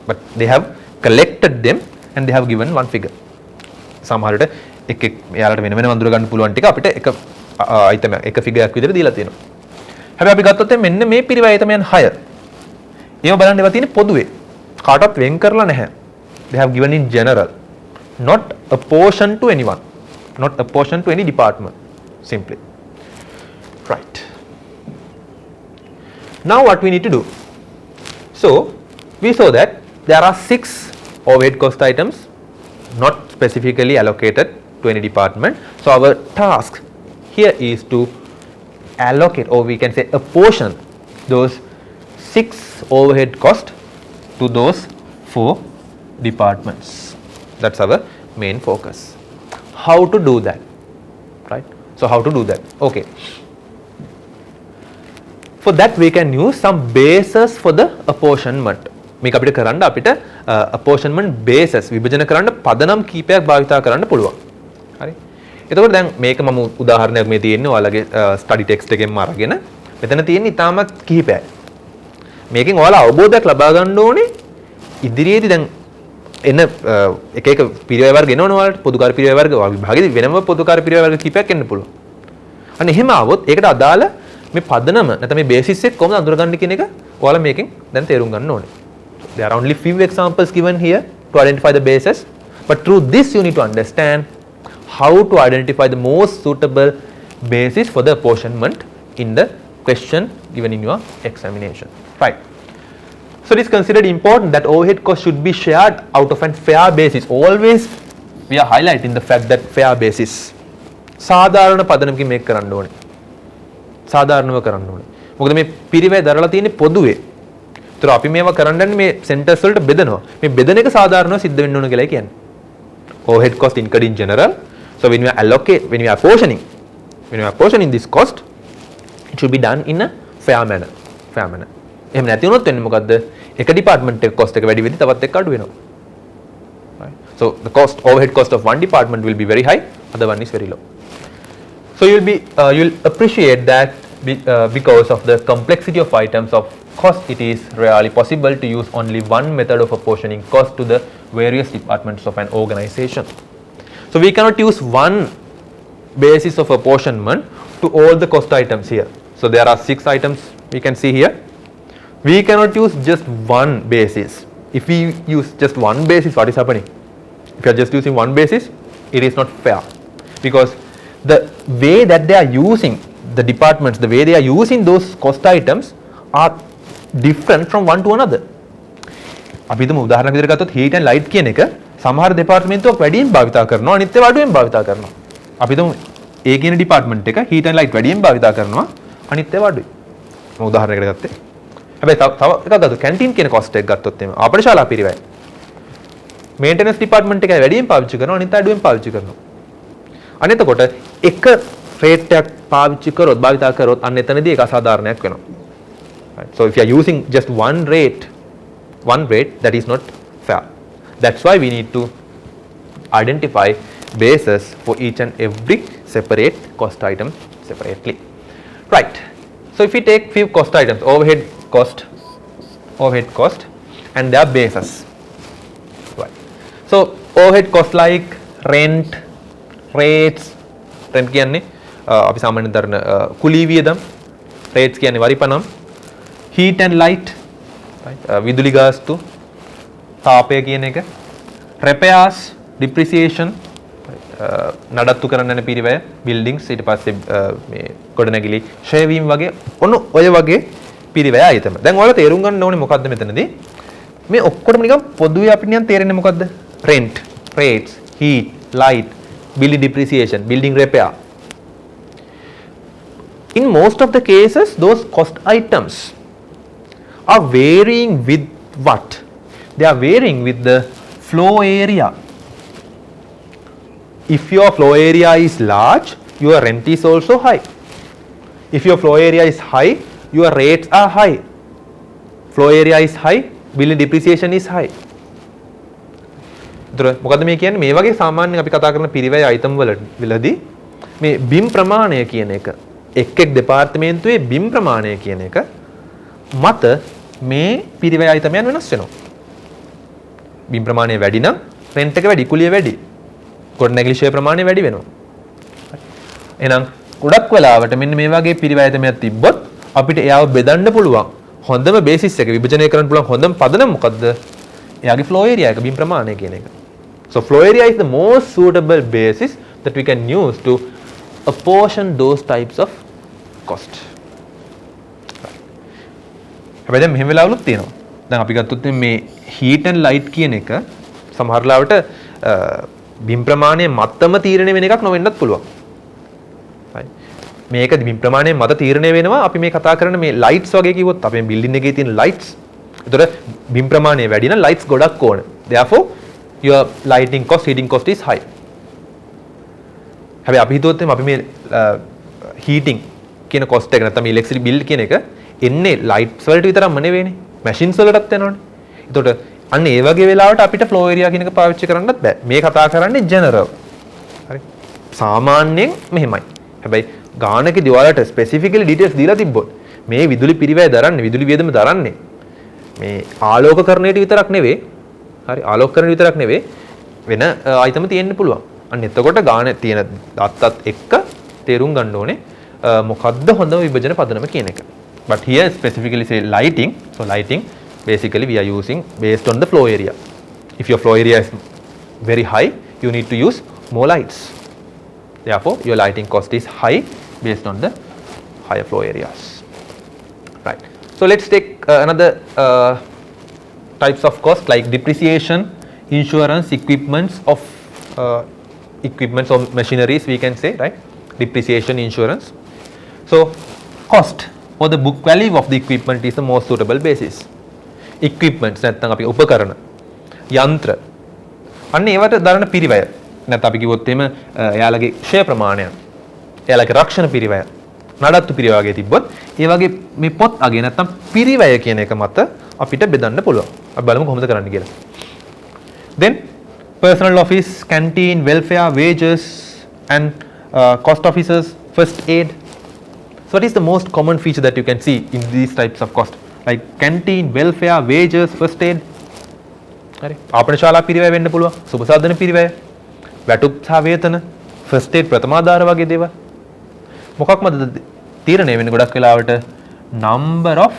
but they have collected them and they have given one figure. සමහරට එක් එයාලට වෙන අඳුර ගන්න පුළුවන් ටික අපිට එක item එක figure එකක් විදිහට දීලා තියෙනවා. හැබැයි අපි ගත්තොත් මෙන්න මේ පිරිවෙන් itemයන් 6. ඒව බලන්න ඒවා තියෙන්නේ පොදුවේ. කාටවත් වෙන් කරලා නැහැ. They have given in general, not a portion to anyone, not a portion to any department, simply. Right. Now what we need to do? So we saw that there are 6 overhead cost items not specifically allocated to any department. So our task here is to allocate, or we can say apportion, those 6 overhead cost to those 4 departments. That's our main focus. How to do that? Right. So how to do that? Okay. For that we can use some basis for the apportionment. මේක අපිට කරන්න අපිට apportionment basis විභජන කරන්න පදනම් කීපයක් භාවිතා කරන්න පුළුවන්. හරි. එතකොට දැන් මේක මම උදාහරණයක් මේ තියෙන්නේ ඔයාලගේ study text එකෙන්ම අරගෙන මෙතන තියෙන්නේ ඉතාමත් කිහිපයක්. මේකෙන් ඔයාලා අවබෝධයක් ලබා ගන්න ඕනේ ඉදිරියේදී දැන් එන එක එක පිරිවෙන් වර්ග එනවනේ ඔයාලට පොදුකාර පිරිවෙන් වර්ග විභාගෙදී වෙනම පොදුකාර පිරිවෙන් වර්ග කීපයක් එන්න පුළුවන්. අන්න එහෙම આવොත් ඒකට අදාළ මේ පදනම නැත්නම් මේ basis එක කොහොමද අඳුරගන්නේ කියන එක ඔයාලා මේකෙන් දැන් තේරුම් ගන්න ඕනේ. There are only few examples given here to identify the basis, but through this you need to understand how to identify the most suitable basis for the apportionment in the question given in your examination. Right. So it is considered important that overhead cost should be shared out of a fair basis. Always we are highlighting the fact that fair basis. සාධාරණ පදනමකින් මේක කරන්න ඕනේ. සාධාරණව කරන්න ඕනේ. මොකද මේ පිරිවෙන් දරලා තියෙන්නේ පොදුවේ. ඒතර අපි මේවා කරන්නේ මේ සෙන්ටර්ස් වලට බෙදනවා. මේ බෙදන එක සාධාරණව සිද්ධ වෙන්න ඕන කියලායි කියන්නේ. Overhead cost incurred in general. So when we are apportioning this cost, it should be done in a fair manner. එහෙම නැති වුණොත් වෙන්නේ මොකද්ද? එක department එක cost එක වැඩි වෙද්දි තවත් එක අඩු වෙනවා. Right. So the overhead cost of one department will be very high, other one is very low. So you'll appreciate that because of the complexity of items of cost, it is rarely possible to use only one method of apportioning cost to the various departments of an organization. So we cannot use one basis of apportionment to all the cost items here. So there are 6 items we can see here. We cannot use just one basis. If we use just one basis, what is happening? If you are just using one basis, it is not fair, because the way that they are using the departments, the way they are using those cost items are different from one to another. අපි හිතමු උදාහරණයක් විදිහට ගත්තොත් heat and light කියන එක සමහර දෙපාර්තමේන්තුවක් වැඩියෙන් භාවිතා කරනවා, අනිත් ඒවා අඩුවෙන් භාවිතා කරනවා. අපි හිතමු A කියන department එක heat and light වැඩියෙන් භාවිතා කරනවා, අනිත් ඒවා අඩුයි. මම උදාහරණයකට ගත්තේ. හැබැයි තව එකක් ගත්තොත් canteen කියන cost එක ගත්තොත් එimhe ආපන ශාලා පිරිවෙන් maintenance department එකයි වැඩියෙන් පාවිච්චි කරනවා, අනිත් අඩුවෙන් පාවිච්චි කරනවා. අන්න එතකොට එක rate එකක් පාවිච්චි කරොත් භාවිතා කරොත් අන්න එතනදී ඒක අසාධාරණයක් වෙනවා. Right. So if you are using just one rate, that is not fair. That's why we need to identify basis for each and every separate cost item separately. Right. So if we take few cost items, overhead cost and their basis. Right. So overhead cost like rent, rates, rent කියන්නේ අපි සාමාන්‍යයෙන් දරන කුලී වියදම් rates කියන්නේ වරිපනම් heat and light right විදුලි ගාස්තු තාපය කියන එක repairs depreciation නඩත්තු කරන්න යන පිරිවැය buildings ඊට පස්සේ මේ ගොඩනැගිලි ෂේ වීම වගේ ඔය වගේ පිරිවැය ආයතන. දැන් ඔයාලා තේරුම් ගන්න ඕනේ මොකද්ද මෙතනදී මේ ඔක්කොටම නිකන් පොදුවේ අපිට නිකන් තේරෙන්නේ මොකද්ද? rent, rates, heat, light, building depreciation, building repair. In most of the cases, those cost items are varying with what? They are varying with the flow area. If your flow area is large, your rent is also high. If your flow area is high, your rates are high. Flow area is high, building depreciation is high. මොකද මේ කියන්නේ මේ වගේ සාමාන්‍යයෙන් අපි කතා කරන පිරිවැය item වලදී මේ බිම් ප්‍රමාණය කියන එක එක් දෙපාර්තමේන්තුවේ බිම් ප්‍රමාණය කියන එක මත මේ පිරිවැය අයිටමයන් වෙනස් වෙනවා. බිම් ප්‍රමාණය වැඩි නම් රෙන්ට් එක වැඩි, කුලිය වැඩි. ගොඩනැගිලි ෂෙයා ප්‍රමාණය වැඩි වෙනවා. එහෙනම් ගොඩක් වෙලාවට මෙන්න මේ වගේ පිරිවැය අයිටමයක් තිබ්බොත් අපිට එයාව බෙදන්න පුළුවන්. හොඳම බේසිස් එක විභජනය කරන්න පුළුවන් හොඳම පදනම මොකද්ද? එයාගේ flow area එක බිම් ප්‍රමාණය කියන එක. So flow area is the most suitable basis that we can use to apportion those types of cost. හැබැයි දැන් මෙහෙම වෙලාවලුත් තියෙනවා. දැන් අපි ගත්තොත් මේ heat and light කියන එක සමහර ලාවට බිම් ප්‍රමාණය මතම තීරණය වෙන එකක් නොවෙන්නත් පුළුවන්. right මේක බිම් ප්‍රමාණය මත තීරණය වෙනවා අපි මේ කතා කරන මේ lights වගේ කිව්වොත් අපේ building එකේ තියෙන lights. ඒතර බිම් ප්‍රමාණය වැඩි නම් lights ගොඩක් ඕන. Therefore your lighting cost, heating cost is high. හැබැයි අපි හිතුවොත් අපි මේ heating කියන cost එක නැත්නම් electricity bill කියන එක එන්නේ lights වලට විතරක්ම නෙවෙයිනේ. machines වලටත් යනවනේ. ඒතකොට අන්න ඒ වගේ වෙලාවට අපිට flow area කියන එක පාවිච්චි කරන්නත් බෑ. මේ කතා කරන්නේ general. හරි. සාමාන්‍යයෙන් මෙහෙමයි. හැබැයි ගානකදී ඔයාලට specifically details දීලා තිබ්බොත් මේ විදුලි පිරිවැය දරන්නේ විදුලි වියදම දරන්නේ මේ ආලෝකකරණයට විතරක් නෙවෙයි. හරි ආලෝකකරණය විතරක් නෙවෙයි වෙන අයිටම තියෙන්න පුළුවන්. අන්න එතකොට ගාන තියෙන දත්තත් එක්ක තේරුම් ගන්න ඕනේ මොකද්ද හොඳම විභජන පදනම කියන එක. But here specifically say lighting. So lighting basically we are using based on the flow area. If your flow area is very high, you need to use more lights. Therefore, your lighting cost is high based on the higher flow areas. Right. So let's take another types of cost like depreciation, insurance, equipments or machineries we can say, right? Depreciation, insurance. So cost or the book value of the equipment is the most suitable basis. Equipments නැත්නම් අපි උපකරණ යන්ත්‍ර අන්න ඒවට දරන පිරිවැය නැත්නම් අපි කිව්වොත් එහෙම එයාලගේ ෂෙයා ප්‍රමාණය එයාලගේ රක්ෂණ පිරිවැය නඩත්තු පිරිවැය වගේ තිබ්බොත් ඒ වගේ මේ පොත් අගේ නැත්නම් පිරිවැය කියන එක මත අපිට බෙදන්න පුළුවන්. අපි බලමු කොහොමද කරන්න කියලා. Then personal office, canteen, welfare, wages and cost officers, first aid. So what is the most common feature that you can see in these types of cost? Like canteen, welfare, wages, first aid. හරි. ආපන ශාලා පිරිවැය වෙන්න පුළුවන්. සුබ සාධන පිරිවැය. වැටුප් සහ වේතන, first aid ප්‍රථමාධාර වගේ දේවල්. මොකක්මද තීරණය වෙන්නේ ගොඩක් වෙලාවට number of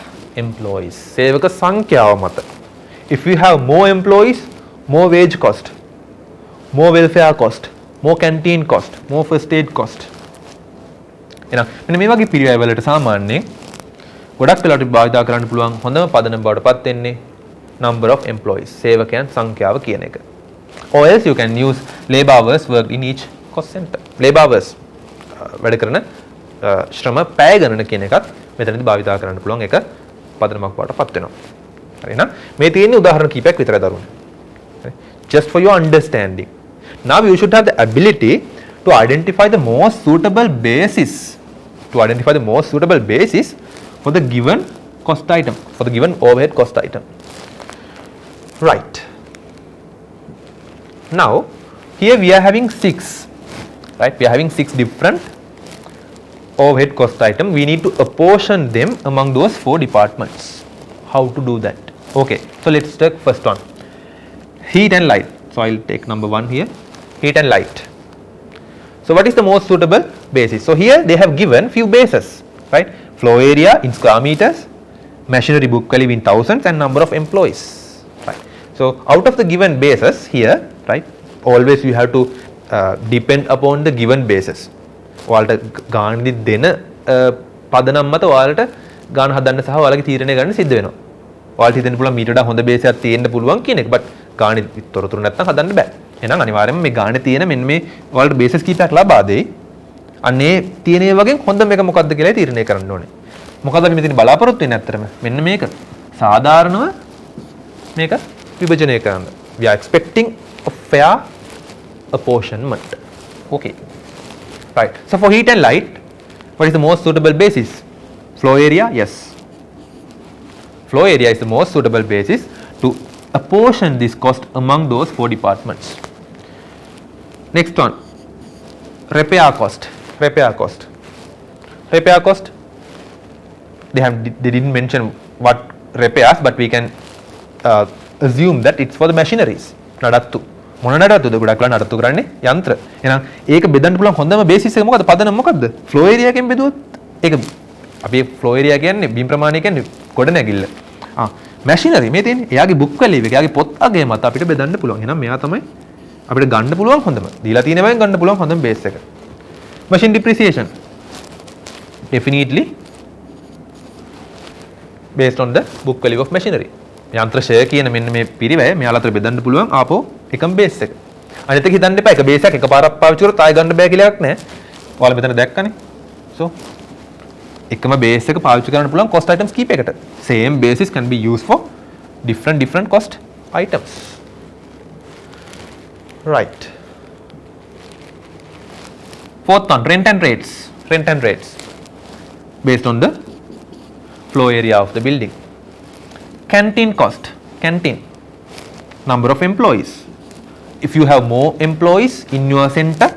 employees. සේවක සංඛ්‍යාව මත. If you have more employees, more wage cost, more welfare cost, more canteen cost, more first aid cost. එහෙනම් මෙන්න මේ වගේ පිරිවැය වලට සාමාන්‍යයෙන් ගොඩක් වෙලාවට භාවිතා කරන්න පුළුවන් හොඳම පදනම බවට පත් වෙන්නේ number of employees සේවකයන් සංඛ්‍යාව කියන එක. Or else you can use labor hours worked in each cost center. Labor hours වැඩ කරන ශ්‍රම පැය ගණන කියන එකත් මෙතනදී භාවිතා කරන්න පුළුවන් එක පදනමක් බවට පත් වෙනවා. හරි නේද? මේ තියෙන්නේ උදාහරණ කීපයක් විතරයි දරුවනේ. Just for your understanding. Now you should have the ability to identify the most suitable basis for the given cost item, for the given overhead cost item. Right. Now here we are having 6, right? We are having 6 different overhead cost item. We need to apportion them among those 4 departments. How to do that? Okay, so let's take first one, heat and light. So I'll take number 1 here, heat and light. So what is the most suitable basis. So here they have given few bases, right? Floor area in square meters, machinery book value in thousands, and number of employees, right? So out of the given bases here, right, always you have to depend upon the given bases. ඔයාලට ගාණදි දෙන පදනම් මත ඔයාලට ගාණ හදන්න සහ ඔයාලගේ තීරණය ගන්න සිද්ධ වෙනවා. ඔයාලට හිතෙන්න පුළුවන් මීට වඩා හොඳ බේස් එකක් තියෙන්න පුළුවන් කියන එක. බට් ගාණේ තොරතුරු නැත්නම් හදන්න බෑ. එහෙනම් අනිවාර්යයෙන්ම මේ ගාණේ තියෙන මෙන්න මේ ඔයාලට බේසස් කීපයක් ලබා දෙයි. අන්නේ තියෙන ඒ වගේ හොඳම එක මොකක්ද කියලා තීරණය කරන්න ඕනේ. මොකද අපි මෙතන බලාපොරොත්තු වෙන්නේ ඇත්තටම මෙන්න මේක. සාධාරණව මේක විභජනය කරන්න. We are expecting a fair apportionment. Okay. Right. So for heat and light, what is the most suitable basis? Floor area? Yes. Floor area is the most suitable basis to apportion this cost among those 4 departments. Next one, repair cost. Repair cost. Repair cost. They didn't mention what repairs, but we can assume that it's for the machineries. නඩත්තු. මොන නඩත්තුද? ගොඩක් වෙලා නඩත්තු කරන්නේ යන්ත්‍ර. එහෙනම් ඒක බෙදන්න පුළුවන් හොඳම බේසිස් එක මොකද්ද? පදනම මොකද්ද? ෆ්ලෝ ඒරියා එකෙන් බෙදුවොත් ඒක අපි ෆ්ලෝ ඒරියා කියන්නේ බීම් ප්‍රමාණය කියන්නේ ගොඩ නැගිල්ල. මැෂිනරි මේ තියෙන්නේ. එයාගේ බුක් වැලියු එක, එයාගේ පොත් අගය මත අපිට බෙදන්න පුළුවන්. එහෙනම් මෙයා තමයි අපිට ගන්න පුළුවන් හොඳම. දීලා තියෙන බයෙන් ගන්න පුළුවන් හොඳම බේස් එක. machine depreciation. Definitely based on the book value of machinery. යන්ත්‍ර ෂෙයා කියන මෙන්න මේ පිරිවැය මෙයාලා අතර බෙදන්න පුළුවන් ආපෝ එකම බේස් එක. අනිත් එක හිතන්න එපා එක බේස් එකක් එකපාරක් පාවිච්චි කරොත් ආයෙ ගන්න බෑ කියලා එකක් නැහැ. ඔයාලා මෙතන දැක්කනේ. So එකම බේස් එක පාවිච්චි කරන්න පුළුවන් cost items කීපයකට. Same basis can be used for different cost items. Right. Fourth one, rent and rates. Rent and rates based on the floor area of the building. Canteen cost. Canteen. Number of employees. If you have more employees in your center,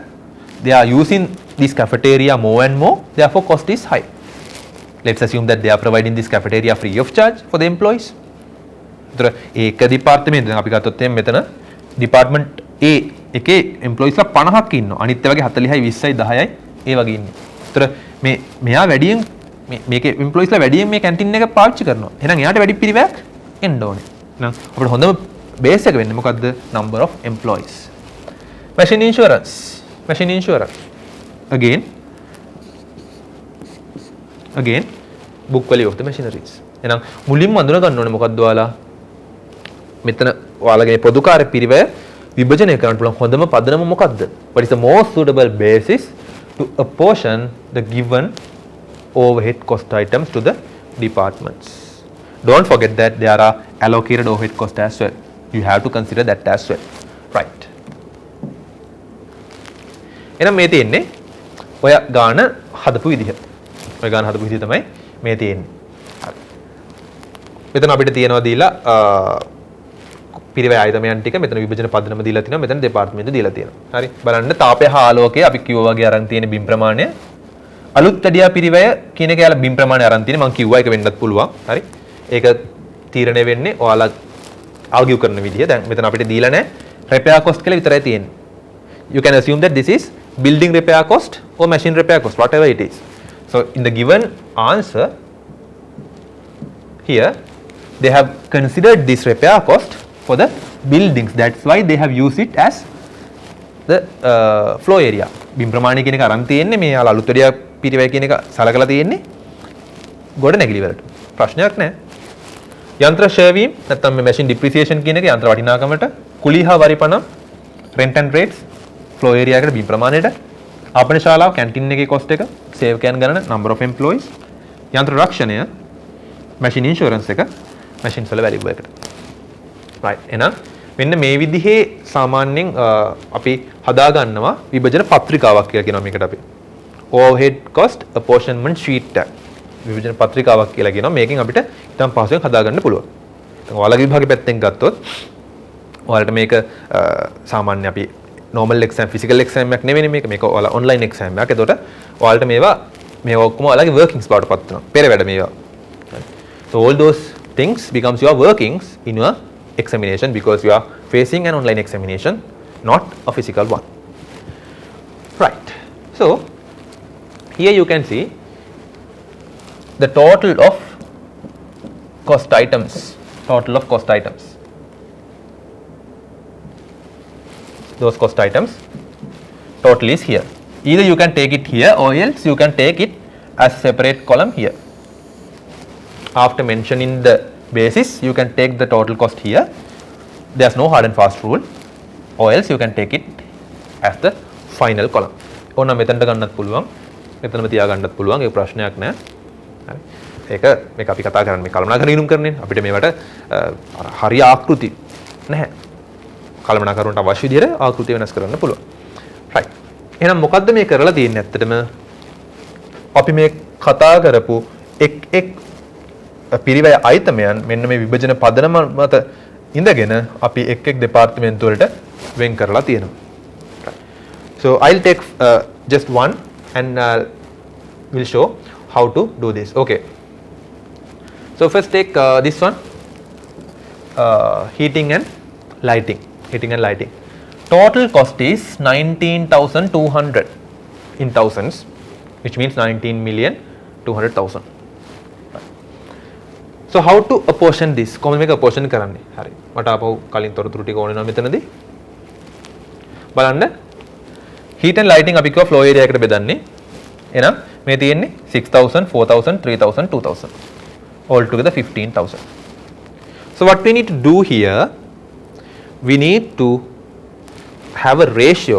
they are using this cafeteria more and more, therefore cost is high. Let's assume that they are providing this cafeteria free of charge for the employees. ඒතර ඒක දෙපාර්තමේන්තුවෙන් අපි ගත්තොත් එහෙනම් මෙතන department A එකේ employees ලා 50ක් ඉන්නවා. අනිත් ඒවාගේ 40යි 20යි 10යි ඒ වගේ ඉන්නේ. ඒතර මෙයා වැඩියෙන් මේකේ employees ලා වැඩියෙන් මේ canteen එක පාවිච්චි කරනවා. එහෙනම් එයාට වැඩි පිරිවැයක් එන්න ඕනේ. එහෙනම් අපිට හොඳම බේස් එක වෙන්නේ මොකද්ද? Number of employees. Machine insurance. Machine insurance. Again book value of the machineries. එහෙනම් මුලින්ම අඳුන ගන්න ඕනේ මොකද්ද ඔයාලා? මෙතන ඔයාලගේ පොදුකාර්ය පිරිවැය විභජනය කරන්න පුළුවන් හොඳම පදනම මොකද්ද? What is the most suitable basis to apportion the given overhead cost items to the departments? Don't forget that there are allocated overhead cost as well. You have to consider that as well. Right. එහෙනම් මේ තියෙන්නේ ඔය ගාන හදපු විදිහ. ඔය ගාන හදපු විදිහ තමයි මේ තියෙන්නේ. හරි. මෙතන අපිට තියෙනවා දීලා පිරිවැය ආයතනයන් ටික මෙතන විභජන පදනම දීලා තිනවා මෙතන දෙපාර්තමේන්තු දීලා තියෙනවා. හරි. බලන්න තාපය හා ආලෝකය අපි කිව්වා වගේ අරන් තියෙන බිම් ප්‍රමාණය අලුත් වැඩියා පිරිවැය කියන එක යාලා බිම් ප්‍රමාණය අරන් තියෙන්නේ මම කිව්වා ඒක වෙන්නත් පුළුවන්. හරි. ඒක තීරණය වෙන්නේ ඔයාලා ආගියු කරන විදිය. දැන් මෙතන අපිට දීලා නැහැ repair cost කියලා විතරයි තියෙන්නේ. You can assume that this is building repair cost or machine repair cost, whatever it is. So in the given answer here they have considered this repair cost for the buildings. That's why they have used it as the floor area. බිම් ප්‍රමාණය කියන එක අරන් තියෙන්නේ මේ යාලා අලුත් වැඩියා පිරිවැය කියන එක සලකලා තියෙන්නේ ගොඩ නැගිලි වලට. ප්‍රශ්නයක් නැහැ. යන්ත්‍ර ෂෙයාවීම් නැත්නම් මේ machine depreciation කියන එක යන්ත්‍ර වටිනාකමට කුලී හා වරිපණ rent and rates floor area එකට බිම් ප්‍රමාණයට ආපන ශාලාව canteen එකේ cost එක සේවකයන් ගණන number of employees යන්ත්‍ර රක්ෂණය machine insurance එක machines වල value එකට right එහෙනම් මෙන්න මේ විදිහේ සාමාන්‍යයෙන් අපි හදා ගන්නවා විභජන පත්‍රිකාවක් කියලා කියනවා මේකට අපි overhead cost apportionment sheet එක විභජන පත්‍රිකාවක් කියලා කියනවා මේකෙන් අපිට ඉතින් පහසුවෙන් හදා ගන්න පුළුවන්. දැන් ඔයාලගේ විභාගේ පැත්තෙන් ගත්තොත් ඔයාලට මේක සාමාන්‍ය අපි normal exam physical exam එකක් නෙවෙයි මේක ඔයාලා online exam එකක්. ඒතකොට ඔයාලට මේවා ඔක්කොම ඔයාලගේ workings බවට පත් වෙනවා. පෙර වැඩ මේවා. So all those things becomes your workings in your examination because you are facing an online examination, not a physical one. Right. So here you can see the total of cost items, those cost items total is here. Either you can take it here or else you can take it as separate column here. After mentioning the basis, you can take the total cost here. There's no hard and fast rule, or else you can take it as the final column. ඕන මෙතනට ගන්නත් පුළුවන්, මෙතනම තියා ගන්නත් පුළුවන්, ඒක ප්‍රශ්නයක් නෑ. හරි. මේක අපි කතා කරන්නේ මේ කළමනා කරගෙන කරන්නේ. අපිට මේවට හරිය ආකෘති නැහැ. කළමනා කරුණට අවශ්‍ය විදිහට ආකෘතිය වෙනස් කරන්න පුළුවන්. right. එහෙනම් මොකද්ද මේ කරලා තියෙන්නේ ඇත්තටම? අපි මේ කතා කරපු එක් පිරිවැය අයිතමයන් මෙන්න මේ විභජන පදනම මත ඉඳගෙන අපි එක් දෙපාර්තමේන්තු වලට වෙන් කරලා තියෙනවා. So I'll take just one and we'll show how to do this. Okay. So first take this one, heating and lighting. Total cost is 19,200 in thousands, which means 19,200,000. So how to apportion this? කොහොමද මේක apportion කරන්නේ? හරි. මට ආපහු කලින් තොරතුරු ටික ඕනේ නම් මෙතනදී බලන්න. heat and lighting අපි කිව්වා flow area එකට බෙදන්නේ. එහෙනම් මේ තියෙන්නේ 6,000, 4,000, 3,000, 2,000. All together 15,000. So what we need to do here, we need to have a ratio.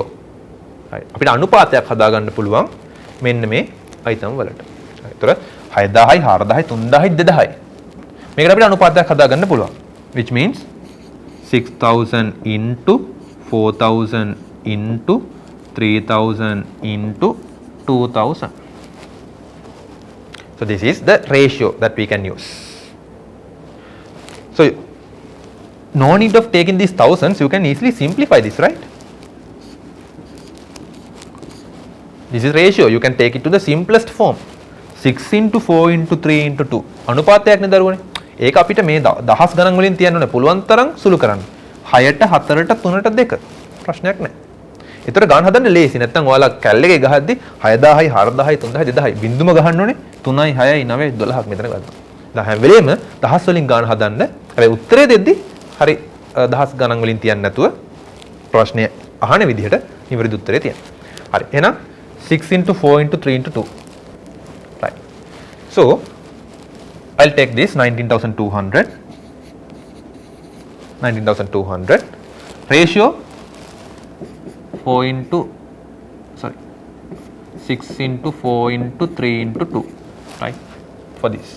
Right. අපිට අනුපාතයක් හදාගන්න පුළුවන් මෙන්න මේ item වලට. ඒතර 6,000යි 4,000යි 3,000යි 2,000යි. මේකට අපිට අනුපාතයක් හදාගන්න පුළුවන්. Which means 6,000 into 4,000 into 3,000 into 2,000. So this is the ratio that we can use. So no need of taking these thousands, you can easily simplify this, right? This is ratio, you can take it to the simplest form. 6 into 4 into 3 into 2. අනුපාතයක් නේ දරුවනේ. ඒක අපිට මේ දහස් ගණන් වලින් තියන්න ඕනේ. පුළුවන් තරම් සුළු කරන්න. 6ට 4ට 3ට 2. ප්‍රශ්නයක් නැහැ. ඒතර ගාන හදන්න ලේසි. නැත්නම් ඔයාලා කැල් එකේ ගහද්දි 6,000යි 4,000යි 3,000යි 2,000යි බින්දුම ගහන්න ඕනේ. 3යි 6යි 9යි 12ක් මෙතන ගන්නවා. දැන් හැම වෙලේම දහස් වලින් ගාන හදන්න. හැබැයි උත්තරේ දෙද්දි හරි දහස් ගණන් වලින් තියන්නේ නැතුව ප්‍රශ්නය අහන විදිහට නිවැරදි උත්තරේ තියන්න. හරි. එහෙනම් 6 into 4 into 3 into 2. Right. So I'll take this 19,200. Ratio 4 into 6 into 4 into 3 into 2, right, for this.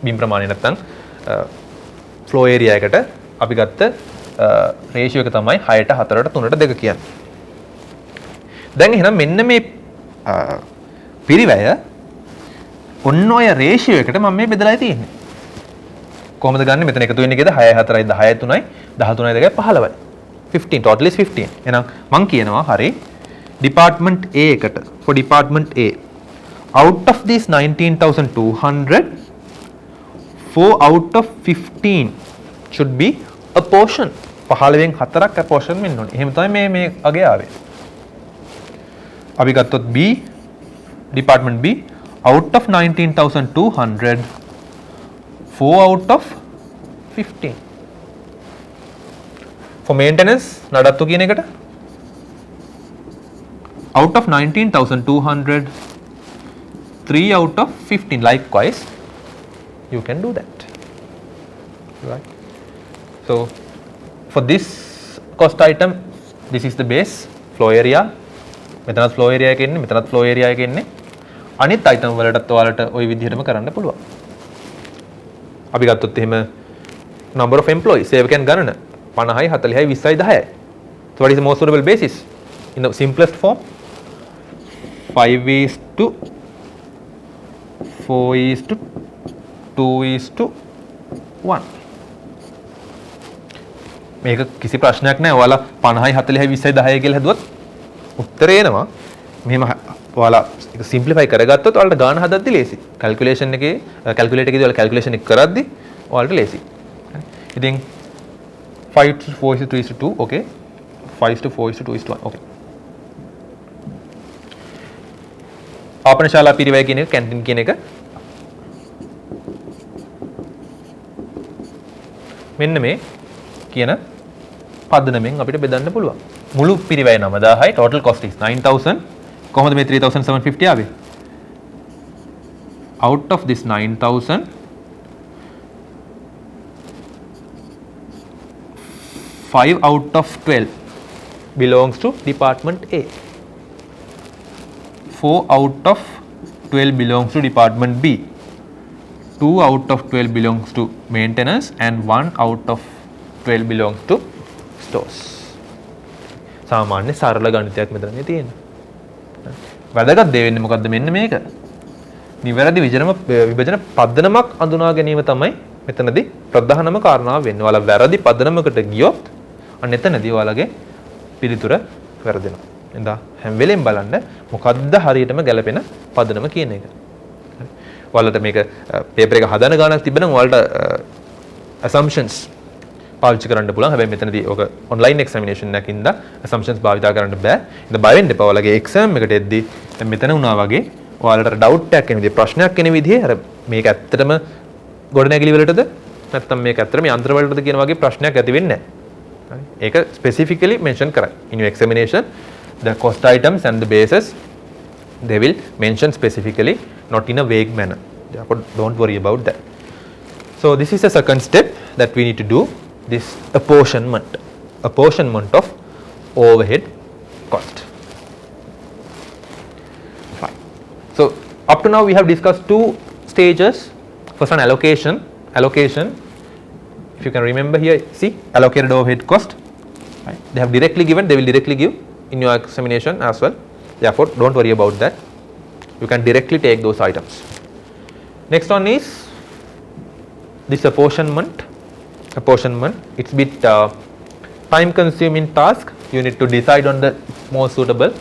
බිම් ප්‍රමාණය නැත්නම් flow area එකට අපි ගත්ත ratio එක තමයි 6ට 4ට 3ට 2 කියන්නේ. දැන් එහෙනම් මෙන්න මේ පිරිවැය ඔන්න ඔය ratio එකට මම මේ බෙදලා තියෙන්නේ. කොහොමද ගන්නෙ? මෙතන එකතු වෙන්නේ කීයද? 6යි 4යි 10යි 3යි 13යි 2යි 15යි. 15 total is 15. එහෙනම් මම කියනවා හරි department A එකට for department A out of this 19,200 4 out of 15 should be a portion. 15න් 4ක් apportion වෙන්න ඕනේ. එහෙම තමයි මේ අගේ ආවේ. අපි ගත්තොත් B department B out of 19,200 4 out of 15. For maintenance නඩත්තු කියන එකට out of 19,200 3 out of 15. Likewise you can do that, right? So for this cost item, this is the base flow area. මෙතනත් flow area එක ඉන්නේ, මෙතනත් flow area එක ඉන්නේ. අනිත් item වලටත් ඔයාලට ওই විදිහටම කරන්න පුළුවන්. අපි ගත්තොත් එහෙම number of employees සේවකයන් ගණන 50යි 40යි 20යි 10යි. So what is the most suitable basis? In the simplest form 5:4:2:1. මේක කිසි ප්‍රශ්නයක් නැහැ. ඔයාලා 50යි 40යි 20යි 10යි කියලා හදුවත් උත්තරේ එනවා. මෙහෙම ඔයාලා ඒක සිම්ප්ලිෆයි කරගත්තොත් ඔයාලට ගාන හදද්දි ලේසි. කැල්කියුලේෂන් එකේ කැල්කියුලේටර් එකේදී ඔයාලා කැල්කියුලේෂන් එක කරද්දි ඔයාලට ලේසි. ඉතින් 5:4:3:2 okay. 5:4:2:1 okay. ආපනශාලා පිරිවැය කියන එක කැන්ටින් කියන එක මෙන්න මේ කියන පදනමෙන් අපිට බෙදන්න පුළුවන්. මුළු පිරිවැය 9000යි total cost is 9000. කොහොමද මේ 3750 ආවේ? Out of this 9000, 5 out of 12 belongs to department A. 4 out of 12 belongs to department B. 2 out of 12 belongs to maintenance and 1 out of 12 belongs to stores. සාමාන්‍ය සරල ගණිතයක් මෙතන මේ තියෙන්නේ. වැදගත් දේ වෙන්නේ මොකද්ද මෙන්න මේක. නිවැරදි විභජන පදනමක් අඳුනා ගැනීම තමයි මෙතනදී ප්‍රධානම කාරණාව වෙන්නේ. ඔයාලා වැරදි පදනමකට ගියොත් අන්න එතනදී ඔයාලගේ පිළිතුර වැරදෙනවා. එහෙනම් හැම වෙලෙම බලන්න මොකද්ද හරියටම ගැලපෙන පදනම කියන එක. හරි. ඔයාලට මේක පේපර් එක හදන ගානක් තිබෙනම් ඔයාලට assumptions පාවිච්චි කරන්න පුළුවන්. හැබැයි මෙතනදී ඔක online examination එකකින්ද assumptions භාවිත කරන්න බෑ. ඉතින් බය වෙන්න එපා. ඔයාලගේ exam එකට එද්දී දැන් මෙතන වුණා වගේ ඔයාලට doubt එකක් එන විදිහේ ප්‍රශ්නයක් එන විදිහේ අර මේක ඇත්තටම ගොඩනැගිලි වලටද නැත්නම් මේක ඇත්තටම යන්ත්‍ර වලටද කියන වගේ ප්‍රශ්නයක් ඇති වෙන්නේ නැහැ. හරි. ඒක specifically mention කරයි. In your examination the cost items and the bases they will mention specifically, not in a vague manner. Therefore don't worry about that. So this is the second step that we need to do, this apportionment of overhead cost. Fine. So up to now we have discussed two stages. First one allocation. If you can remember here, see allocated overhead cost. Right. They have directly given, they will directly give in your examination as well. Therefore don't worry about that. You can directly take those items. Next one is this apportionment. It's a bit time consuming task. You need to decide on the most suitable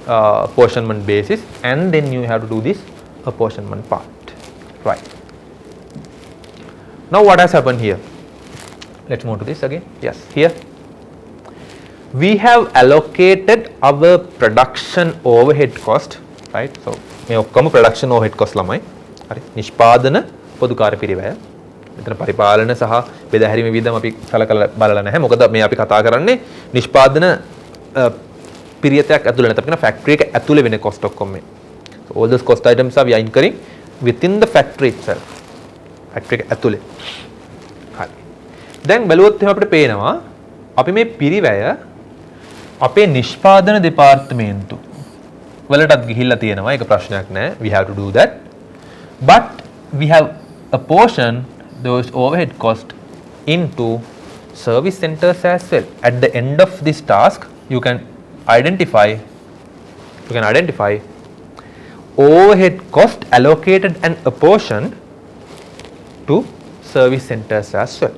apportionment basis, and then you have to do this apportionment part. Right. Now what has happened here? Let's move to this again. Yes, here we have allocated our production overhead cost, right? So මේ ඔක්කොම production overhead cost ළමයි. හරි. නිෂ්පාදන පොදු කාර්ය පිරිවැය. මෙතන පරිපාලන සහ බෙදාහැරීම වියදම් අපි සලකලා බලලා නැහැ. මොකද මේ අපි කතා කරන්නේ නිෂ්පාදන පිරියතයක් ඇතුළේ නැත්නම් කියන ෆැක්ටරි එක ඇතුළේ වෙන cost ඔක්කොම මේ. So all those cost items are we are incurring within the factory itself. Factory එක ඇතුළේ. හරි. දැන් බැලුවොත් එහෙනම් අපිට පේනවා අපි මේ පිරිවැය අපේ නිෂ්පාදන දෙපාර්තමේන්තු වලටත් ගිහිල්ලා තියෙනවා. ඒක ප්‍රශ්නයක් නෑ. We have to do that. But we have apportioned those overhead cost into service centers as well. At the end of this task, you can identify overhead cost allocated and apportioned to service centers as well.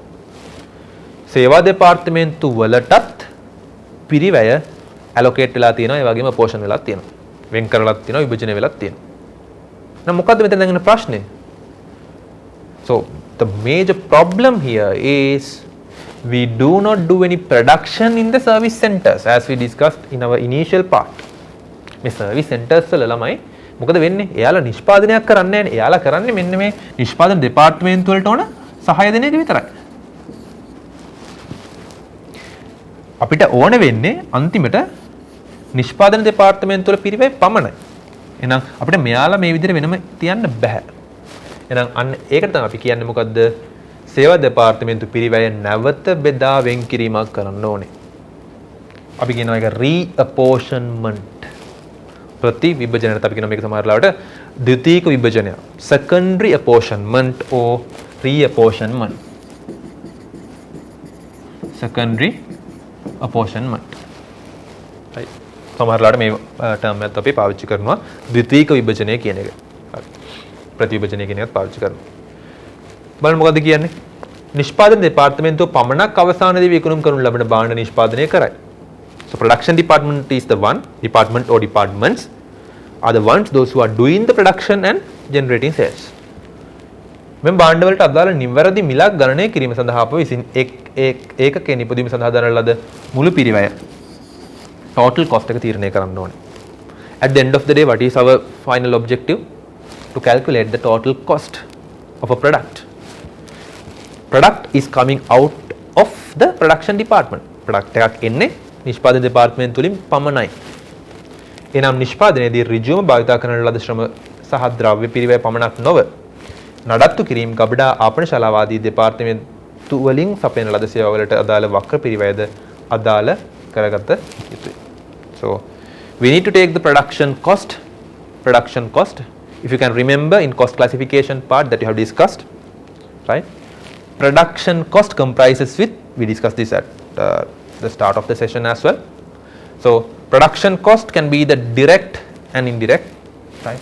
සේවා දෙපාර්තමේන්තු වලටත් පිරිවැය allocate වෙලා තියෙනවා. ඒ වගේම apportion වෙලා තියෙනවා. වෙන් කරලාත් තියෙනවා, විභජනය වෙලාත් තියෙනවා. now මොකද්ද මෙතන දැන් එන ප්‍රශ්නේ? So the major problem here is we do not do any production in the service centers as we discussed in our initial part. මේ service centers වල ළමයි මොකද වෙන්නේ? එයාලා නිෂ්පාදනයක් කරන්නේ නැහැ. එයාලා කරන්නේ මෙන්න මේ නිෂ්පාදන දෙපාර්තමේන්තු වලට ඕන සහාය දෙන එක විතරයි. අපිට ඕන වෙන්නේ අන්තිමට නිෂ්පාදන දෙපාර්තමේන්තු වල පිරිවැය පමණයි. එහෙනම් අපිට මෙයාලා මේ විදිහට වෙනම තියන්න බෑ. එහෙනම් අන්න ඒකට තමයි අපි කියන්නේ මොකද්ද? සේවා දෙපාර්තමේන්තු පිරිවැය නැවත බෙදා වෙන් කිරීමක් කරන්න ඕනේ. අපි කියනවා ඒක reapportionment. ප්‍රති විභජනයට අපි කියනවා මේක සමහර ලාවට ද්විතීක විභජනය. secondary apportionment or reapportionment. secondary apportionment. right. සමහර ලාවට මේ term එකත් අපි පාවිච්චි කරනවා ද්විතීක විභජනය කියන එක. හරි. ප්‍රති විභජනය කියන එකත් පාවිච්චි කරනවා. බලන්න මොකද්ද කියන්නේ? නිෂ්පාදන දෙපාර්තමේන්තුව පමණක් අවසානයේදී විකුණුම් කරනු ලබන භාණ්ඩ නිෂ්පාදනය කරයි. So production department is the one department or departments are the ones those who are doing the production and generating sales. මෙම භාණ්ඩ වලට අදාළ නිවැරදි මිලක් ගණනය කිරීම සඳහා අප විසින් ඒකකයේ නිපදවීම සඳහා දරන ලද මුළු පිරිවැය total cost එක තීරණය කරන්න ඕනේ. At the end of the day, what is our final objective? To calculate the total cost of a product. Product is coming out of the production department. Product එකක් එන්නේ නිෂ්පාදන දෙපාර්තමේන්තුව තුලින් පමණයි. එනම් නිෂ්පාදනයේදී ඍජුවම භාවිත කරන ලද ශ්‍රම සහ ද්‍රව්‍ය පිරිවැය පමණක් නොව නඩත්තු කිරීම ගබඩා ආපනශාලාවාදී දෙපාර්තමේන්තු වලින් සපයන ලද සේවාවලට අදාළ වක්‍ර පිරිවැයද අදාළ කරගත යුතුයි. So we need to take the production cost. If you can remember in cost classification part that you have discussed, right? Production cost comprises with, we discussed this at the start of the session as well. So production cost can be the direct and indirect, right?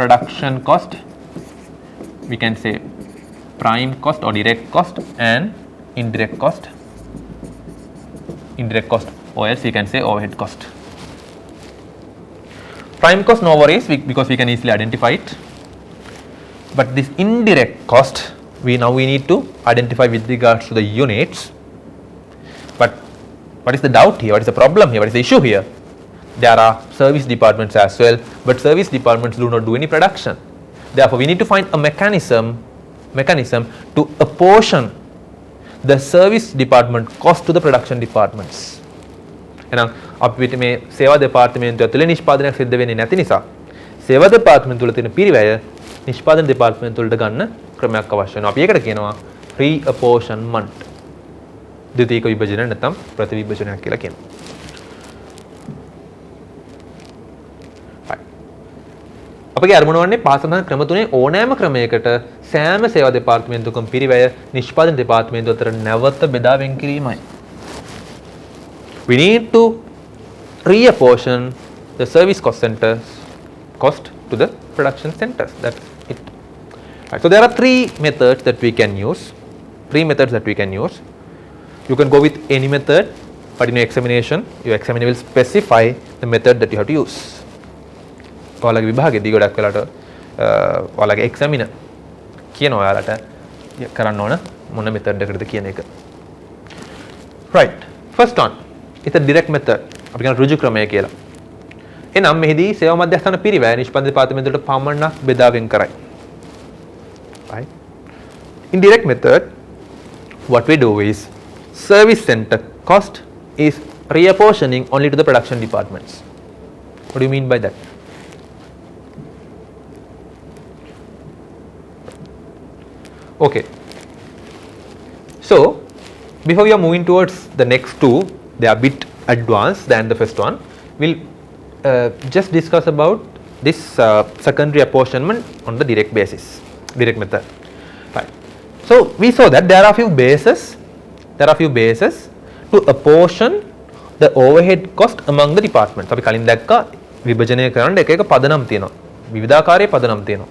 Production cost, we can say prime cost or direct cost and indirect cost. Indirect cost, or else we can say overhead cost. Prime cost, no worries, because we can easily identify it. But this indirect cost, we need to identify with regards to the units. But what is the doubt here? What is the problem here? What is the issue here? There are service departments as well, but service departments do not do any production. Therefore, we need to find a mechanism to apportion the service department cost to the production departments. එහෙනම් අපිට මේ සේවා දෙපාර්තමේන්තුව ඇතුලේ නිෂ්පාදනයක් සිද්ධ වෙන්නේ නැති නිසා සේවා දෙපාර්තමේන්තුව තුළ තියෙන පිරිවැය නිෂ්පාදන දෙපාර්තමේන්තුව වලට ගන්න ක්‍රමයක් අවශ්‍ය වෙනවා. අපි ඒකට කියනවා re-apportionment. ද්විතීයික විභජනය නැත්නම් ප්‍රතිවිභජනයක් කියලා කියනවා. අපගේ අරමුණ වන්නේ පාසලන ක්‍රම තුනේ ඕනෑම ක්‍රමයකට සෑම සේවා දෙපාර්තමේන්තුවකම පිරිවැය නිෂ්පාදන දෙපාර්තමේන්තුව අතර නැවත බෙදා වෙන් කිරීමයි. We need to reapportion the service cost centers cost to the production centers. That's it. Right. So there are three methods that we can use. You can go with any method, but in your examiner will specify the method that you have to use. ඔයාලගේ විභාගෙදී ගොඩක් වෙලාට ඔයාලගේ examiner කියනවා ඔයාලට කරන්න ඕන මොන method එකකටද කියන එක. Right. First one, it's a direct method. අපි කියන ඍජු ක්‍රමය කියලා. එනම් මෙහිදී සේවා මධ්‍යස්ථාන පිරිවැය නිෂ්පාදන දෙපාර්තමේන්තුවට පමණක් බෙදා වෙන් කරයි. Right. In direct method, what we do is service center cost is reapportioning only to the production departments. What do you mean by that? Okay. So before we are moving towards the next two, they are a bit advanced than the first one. We'll just discuss about this secondary apportionment on the direct method. Right. So we saw that there are few bases to apportion the overhead cost among the departments. අපි කලින් දැක්කා විභජනය කරන්න එක එක පදනම් තියෙනවා. විවිධාකාරයේ පදනම් තියෙනවා.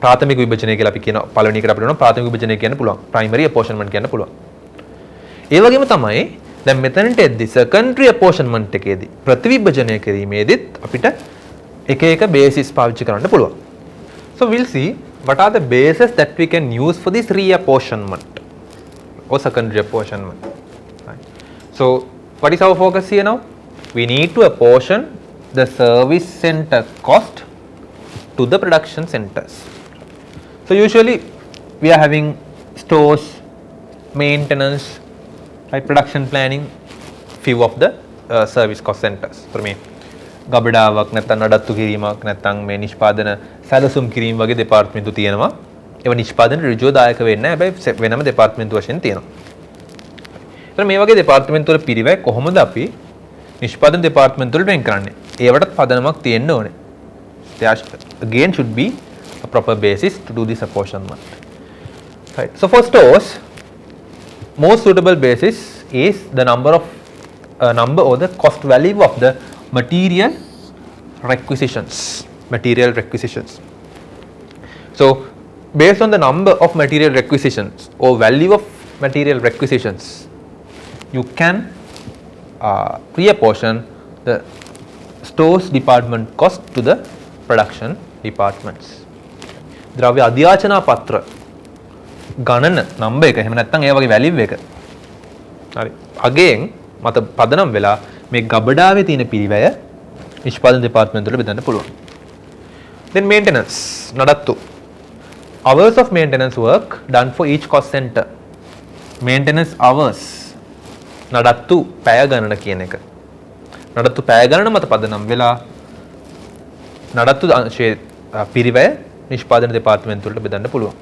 ප්‍රාථමික විභජනය කියලා අපි කියනවා. පළවෙනි එකට අපිට වෙනවා ප්‍රාථමික විභජනය කියන්න පුළුවන්. primary apportionment කියන්න පුළුවන්. ඒ වගේම තමයි දැන් මෙතනට එද්දි secondary apportionment එකේදී ප්‍රතිවිභජනය කිරීමේදීත් අපිට එක එක basis පාවිච්චි කරන්න පුළුවන්. So we'll see what are the bases that we can use for this reapportionment or secondary apportionment. Right. So what is our focus here now? We need to apportion the service center cost to the production centers. So usually we are having stores, maintenance, right, production planning, few of the service cost centers. For me, ගබඩාවක් නැත්නම් නඩත්තු කිරීමක් නැත්නම් මේ නිෂ්පාදන සැලසුම් කිරීම වගේ දෙපාර්තමේන්තු තියෙනවා. ඒවා නිෂ්පාදන ඍජුව දායක වෙන්නේ නැහැ. හැබැයි වෙනම දෙපාර්තමේන්තු වශයෙන් තියෙනවා. ඒතර මේ වගේ දෙපාර්තමේන්තු වල පිරිවැය කොහොමද අපි නිෂ්පාදන දෙපාර්තමේන්තු වලට වෙන් කරන්නේ? ඒවටත් පදනමක් තියෙන්න ඕනේ. There again should be a proper basis to do this apportionment. Right. So for stores, most suitable basis is the number or the cost value of the material requisitions. So based on the number of material requisitions or value of material requisitions, you can reapportion the stores department cost to the production departments. ද්‍රව්‍ය අධ්‍යාචනා පත්‍ර ගණන number එක එහෙම නැත්නම් ඒ වගේ value එක. හරි. Again මත පදනම් වෙලා මේ ගබඩාවේ තියෙන පිරිවැය නිෂ්පාදන දෙපාර්තමේන්තුවට බෙදන්න පුළුවන්. Then maintenance නඩත්තු. Hours of maintenance work done for each cost center. Maintenance hours නඩත්තු පැය ගණන කියන එක. නඩත්තු පැය ගණන මත පදනම් වෙලා නඩත්තු අංශයේ පිරිවැය නිෂ්පාදන දෙපාර්තමේන්තුවට බෙදන්න පුළුවන්.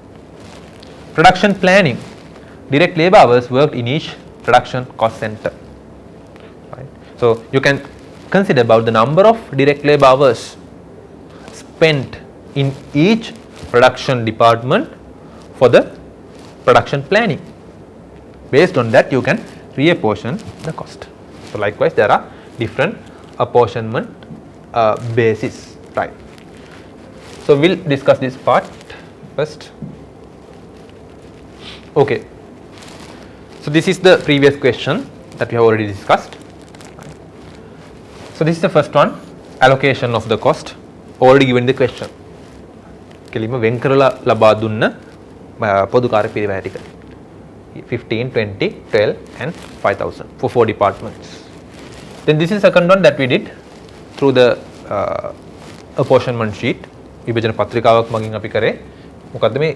Production planning. Direct labor hours worked in each production cost center. Right. So you can consider about the number of direct labor hours spent in each production department for the production planning. Based on that, you can reapportion the cost. So likewise, there are different apportionment basis. Right. So we'll discuss this part first. Okay. So this is the previous question that we have already discussed. So this is the first one, allocation of the cost, already given the question. කෙලිම වෙන් කරලා ලබා දුන්න පොදු කාර්ය පිරිවැය ටික 15, 20, 12 and 5000 for 4 departments. Then this is second one that we did through the apportionment sheet. විභජන පත්‍රිකාවක් මගින් අපි කරේ මොකද්ද මේ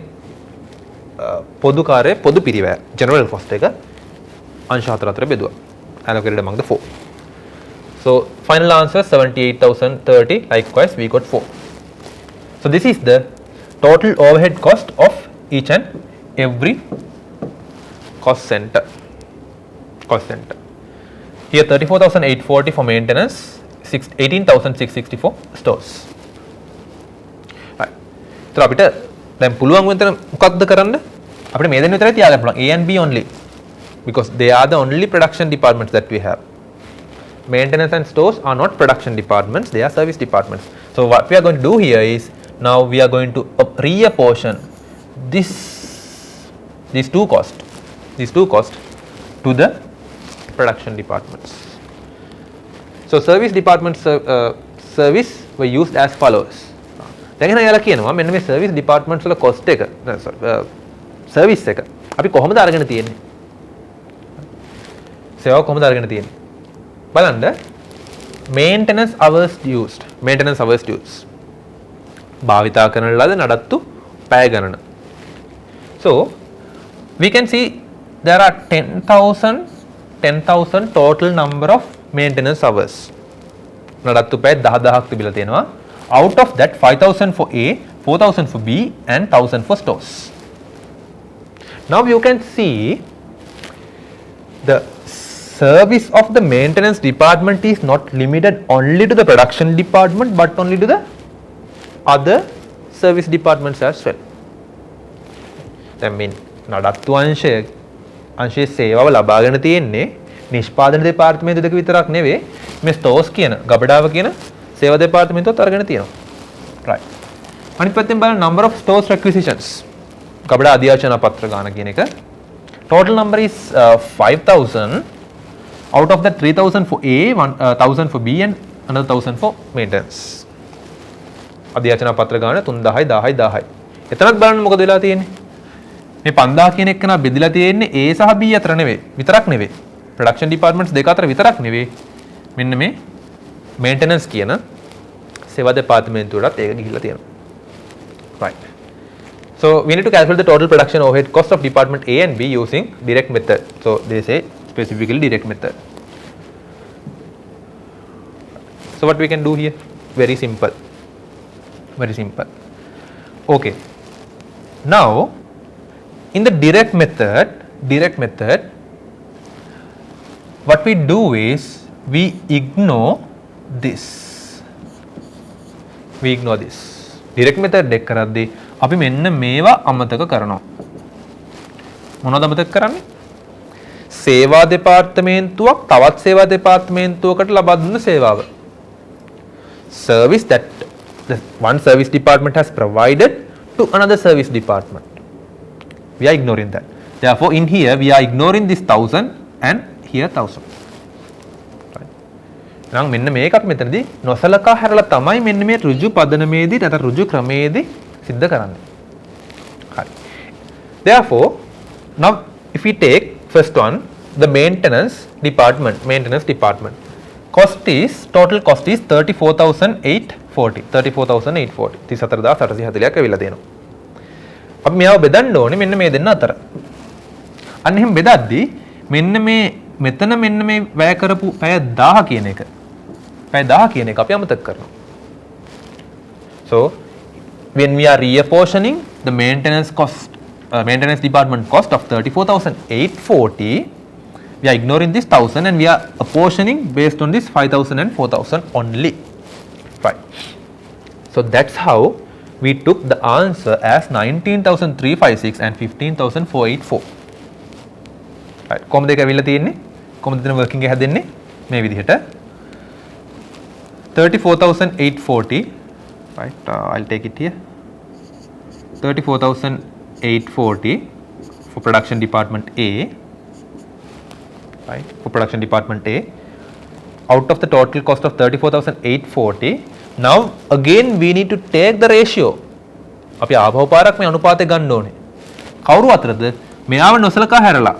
පොදු කාර්ය පොදු පිරිවැය general cost එක අංශ හතර අතර බෙදුවා. allocated among the 4. So final answer 78,030. Likewise, we got 4. So this is the total overhead cost of each and every cost center. Here 34,840 for maintenance, 18,664 stores. Right. So අපිට දැන් පුළුවන් වෙන තැන මොකක්ද කරන්න? අපිට මේ දෙන්න විතරයි තියාගන්න පුළුවන්. A and B only. Because they are the only production departments that we have. Maintenance and stores are not production departments, they are service departments. So what we are going to do here is, now we are going to reapportion these two costs to the production departments. So service department service were used as follows. දැන් එනවා යාලා කියනවා මෙන්න මේ service departments වල cost එක service එක අපි කොහොමද අරගෙන තියෙන්නේ? සේවාව කොහොමද අරගෙන තියෙන්නේ? බලන්න maintenance hours used භාවිතා කරන ලද නඩත්තු පැය ගණන. So we can see there are 10,000 total number of maintenance hours. නඩත්තු පැය 10,000ක් තිබිලා තියෙනවා. Out of that 5,000 for A, 4,000 for B and 1,000 for stores. Now you can see the service of the maintenance department is not limited only to the production department but only to the other service departments as well. That means නඩත්තු අංශයේ සේවාව ලබාගෙන තියෙන්නේ නිෂ්පාදන දෙපාර්තමේන්තුව දෙක විතරක් නෙවෙයි මේ ස්ටෝර්ස් කියන ගබඩාව කියන සේවා දෙපාර්තමේන්තුවත් අරගෙන තියෙනවා. right. අනිත් පැත්තෙන් බලන්න number of stores requisitions ගබඩා අධ්‍යාචන පත්‍ර ගාන කියන එක total number is 5,000. Out of that 3,000 for A, 1,000 for B and another 1,000 for maintenance. අධ්‍යාචන පත්‍ර ගාන 3,000 10,000. එතනත් බලන්න මොකද වෙලා තියෙන්නේ? මේ 5,000 කියන එක නා බෙදලා තියෙන්නේ A සහ B අතර නෙවෙයි. විතරක් නෙවෙයි. production departments දෙක අතර විතරක් නෙවෙයි. මෙන්න මේ maintenance කියන සේවා දෙපාර්තමේන්තුවටත් ඒක ගිහිල්ලා තියෙනවා. right. So we need to calculate the total production overhead cost of department A and B using direct method. So they say specifically direct method. So what we can do here? Very simple. Okay. Now in the direct method, what we do is we ignore this. Direct method දෙක කරද්දී අපි මෙන්න මේවා අමතක කරනවා. මොනවද අමතක කරන්නේ? සේවා දෙපාර්තමේන්තුවක් තවත් සේවා දෙපාර්තමේන්තුවකට ලබා දුන්න සේවාව. Service that the one service department has provided to another service department. We are ignoring that. Therefore, in here we are ignoring this 1,000 and here 1,000. නම් මෙන්න මේකත් මෙතනදී නොසලකා හැරලා තමයි මෙන්න මේ ඍජු පදනමේදී නැත්නම් ඍජු ක්‍රමයේදී සිද්ධ කරන්නේ. හරි. Therefore, now if we take first one, the maintenance department. cost is total cost is 34840 34840 34840ක් ඇවිල්ලා තියෙනවා. අපි මෙයාව බෙදන්න ඕනේ මෙන්න මේ දෙන්න අතර. අන්න එහෙම බෙදද්දී මෙන්න මේ මෙතන මෙන්න මේ වැය කරපු පැය 1000 කියන එක පැය 1000 කියන එක අපි අමතක කරනවා. So when we are reapportioning the maintenance cost maintenance department cost of 34840, we are ignoring this 1000 and we are apportioning based on this 5000 and 4000 only. Right. So that's how we took the answer as 19,356 and 15,484. Right. කොහොමද ඒක ඇවිල්ලා තියෙන්නේ? කොහොමද දෙන working එක හැදෙන්නේ? මේ විදිහට 34,840. Right. I'll take it here. 34,840 for production department A. Right. For production department A. Out of the total cost of 34,840. Now again we need to take the ratio. අපි ආපහු පාරක් මේ අනුපාතය ගන්න ඕනේ. කවුරු අතරද? මෙයාව නොසලකා හැරලා.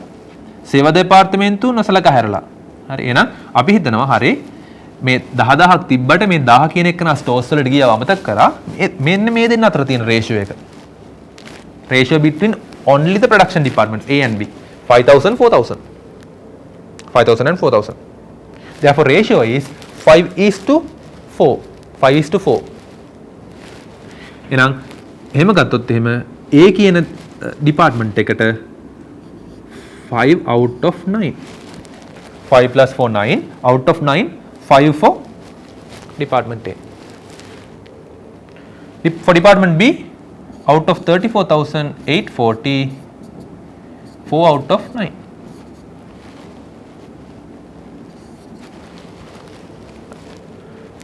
සේවා දෙපාර්තමේන්තුව නොසලකා හැරලා. හරි එහෙනම් අපි හිතනවා හරි මේ 10000ක් තිබ්බට මේ 1000 කියන එක නා ස්ටෝර්ස් වලට ගියාව අමතක කරා. මෙන්න මේ දෙන්න අතර තියෙන රේෂියෝ එක. Ratio between only the production departments A and B 5,000 4,000 5,000 and 4,000. Therefore ratio is 5:4 5:4. එහෙනම් එහෙම ගත්තොත් එහෙම A කියන department එකට 5 out of 9 5 plus 4 9 out of 9 5 for department A. For department B out of 34,840 4 out of 9.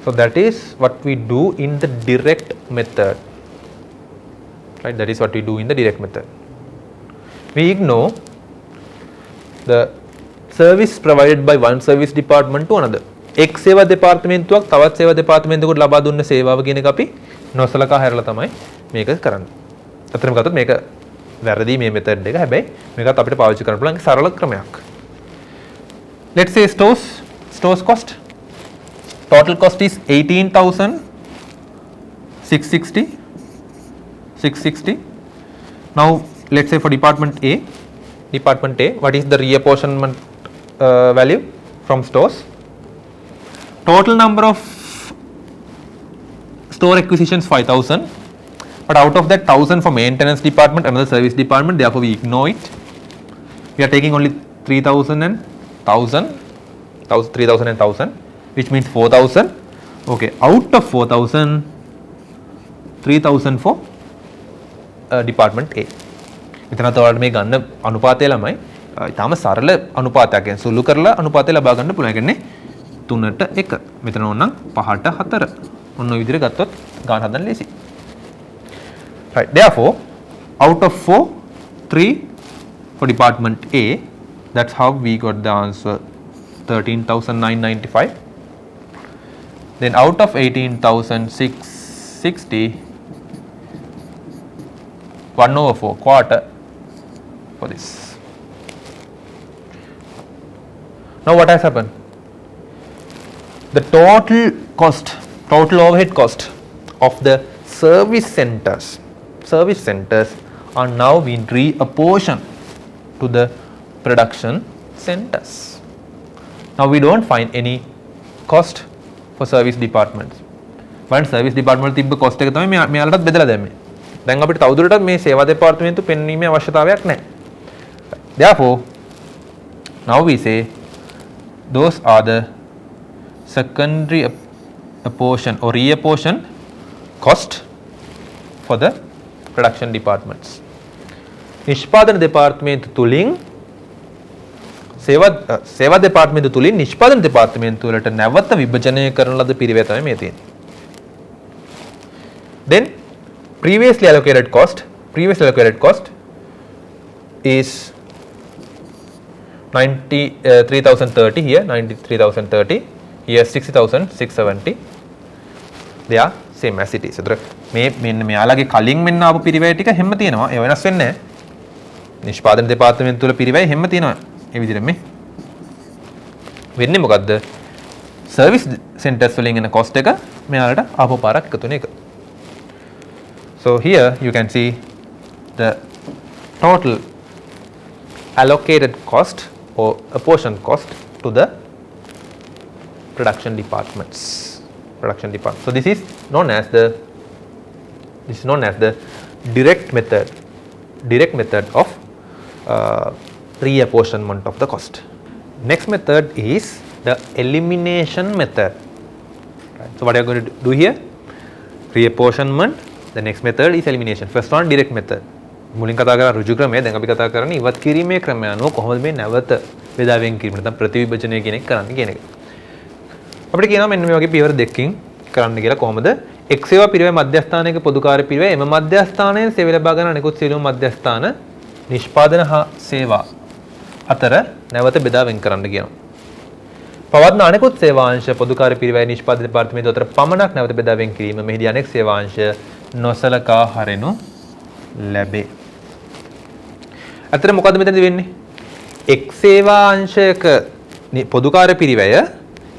So that is what we do in the direct method. Right, that is what we do in the direct method. We ignore the service provided by one service department to another. එක් සේවා දෙපාර්තමේන්තුවක් තවත් සේවා දෙපාර්තමේන්තුවකට ලබා දුන්න සේවාව කියන එක අපි නොසලකා හැරලා තමයි මේක කරන්නේ. අතරම ගත්තොත් මේක වැරදි මේ මෙතඩ් එක. හැබැයි මේකත් අපිට පාවිච්චි කරන්න පුළුවන් සරල ක්‍රමයක්. Let's say stores cost. Total cost is 18,660. Now let's say for department A, what is the reapportionment value from stores? Total number of store acquisitions 5,000, but out of that 1,000 for maintenance department, another service department, therefore we ignore it. We are taking only 3,000 and 1,000, 3,000 and 1,000, which means 4,000. Okay, out of 4,000, 3,000 for department A. මෙතන තවලට මේ ගන්න අනුපාතය ළමයි ඊටාම සරල අනුපාතයක්. කියන්නේ සුළු කරලා අනුපාතය ලබා ගන්න පුළුවන්. කියන්නේ 3ට 1. මෙතන ඕනනම් 5ට 4. ඔන්න ඔය විදිහට ගත්තොත් ගාන හදන්න ලේසි. Right. Therefore, out of 4, 3 for department A. That's how we got the answer 13,995. Then out of 18,660, 1/4 quarter for this. Now what has happened? The total overhead cost of the service centers are now being reapportioned to the production centers. Now we don't find any cost for service departments. When service department තිබ්බ cost එක තමයි මෙයාලටත් බෙදලා දැම්මේ. දැන් අපිට තවදුරටත් මේ සේවා දෙපාර්තමේන්තුව පෙන්වීමේ අවශ්‍යතාවයක් නැහැ. Therefore, now we say those are the secondary apportion or reapportion cost for the production departments. නිෂ්පාදන දෙපාර්තමේන්තුව තුලින් සේවා දෙපාර්තමේන්තුව තුලින් නිෂ්පාදන දෙපාර්තමේන්තුව වලට නැවත විභජනය කරන ලද පිරිවැය තමයි මේ තියෙන්නේ. Then previously allocated cost is 93,030 here, 93,030 here, 60,670. They are same as it is. මේ මෙන්න මෙයාලගේ කලින් මෙන්න ආපු පිරිවැය ටික හැම තියෙනවා. ඒ වෙනස් වෙන්නේ නැහැ. නිෂ්පාදන දෙපාර්තමේන්තුව තුල පිරිවැය හැම තියෙනවා. ඒ විදිහට මේ වෙන්නේ මොකද්ද? service centers වලින් එන cost එක මෙයාලට ආපහු පාරක් එකතු වෙන එක. So here you can see the total allocated cost or apportioned cost to the production departments. So this is known as the direct method of reapportionment of the cost. Next method is the elimination method. Right. So what are you going to do here? Reapportionment. The next method is elimination. First one, direct method. මුලින් කතා කරා ඍජු ක්‍රමය, දැන් අපි කතා කරන්නේ ඉවත් කිරීමේ ක්‍රමය අනුව කොහොමද මේ නැවත බෙදා වෙන් කිරීම නැත්නම් ප්‍රතිවිභජනය කියන එක කරන්න කියන එක. අපිට කියනවා මෙන්න මේ වගේ පියවර දෙකකින් කරන්න කියලා කොහොමද එක් සේවා පිරිවේ මධ්‍යස්ථානයක පොදුකාර්ය පිරිවේ එම මධ්‍යස්ථානයෙන් සේවය ලබා ගන්න අනෙකුත් සියලුම මධ්‍යස්ථාන නිෂ්පාදන හා සේවා අතර නැවත බෙදා වෙන් කරන්න කියනවා. පවත්න අනෙකුත් සේවාංශ පොදුකාර්ය පිරිවේ නිෂ්පාදන දෙපාර්තමේන්තුව අතර පමණක් නැවත බෙදා වෙන් කිරීම මෙහිදී අනෙක් සේවාංශ නොසලකා හරිනු ලැබේ. අතර මොකද්ද මෙතනදී වෙන්නේ? එක් සේවාංශයක පොදුකාර්ය පිරිවැය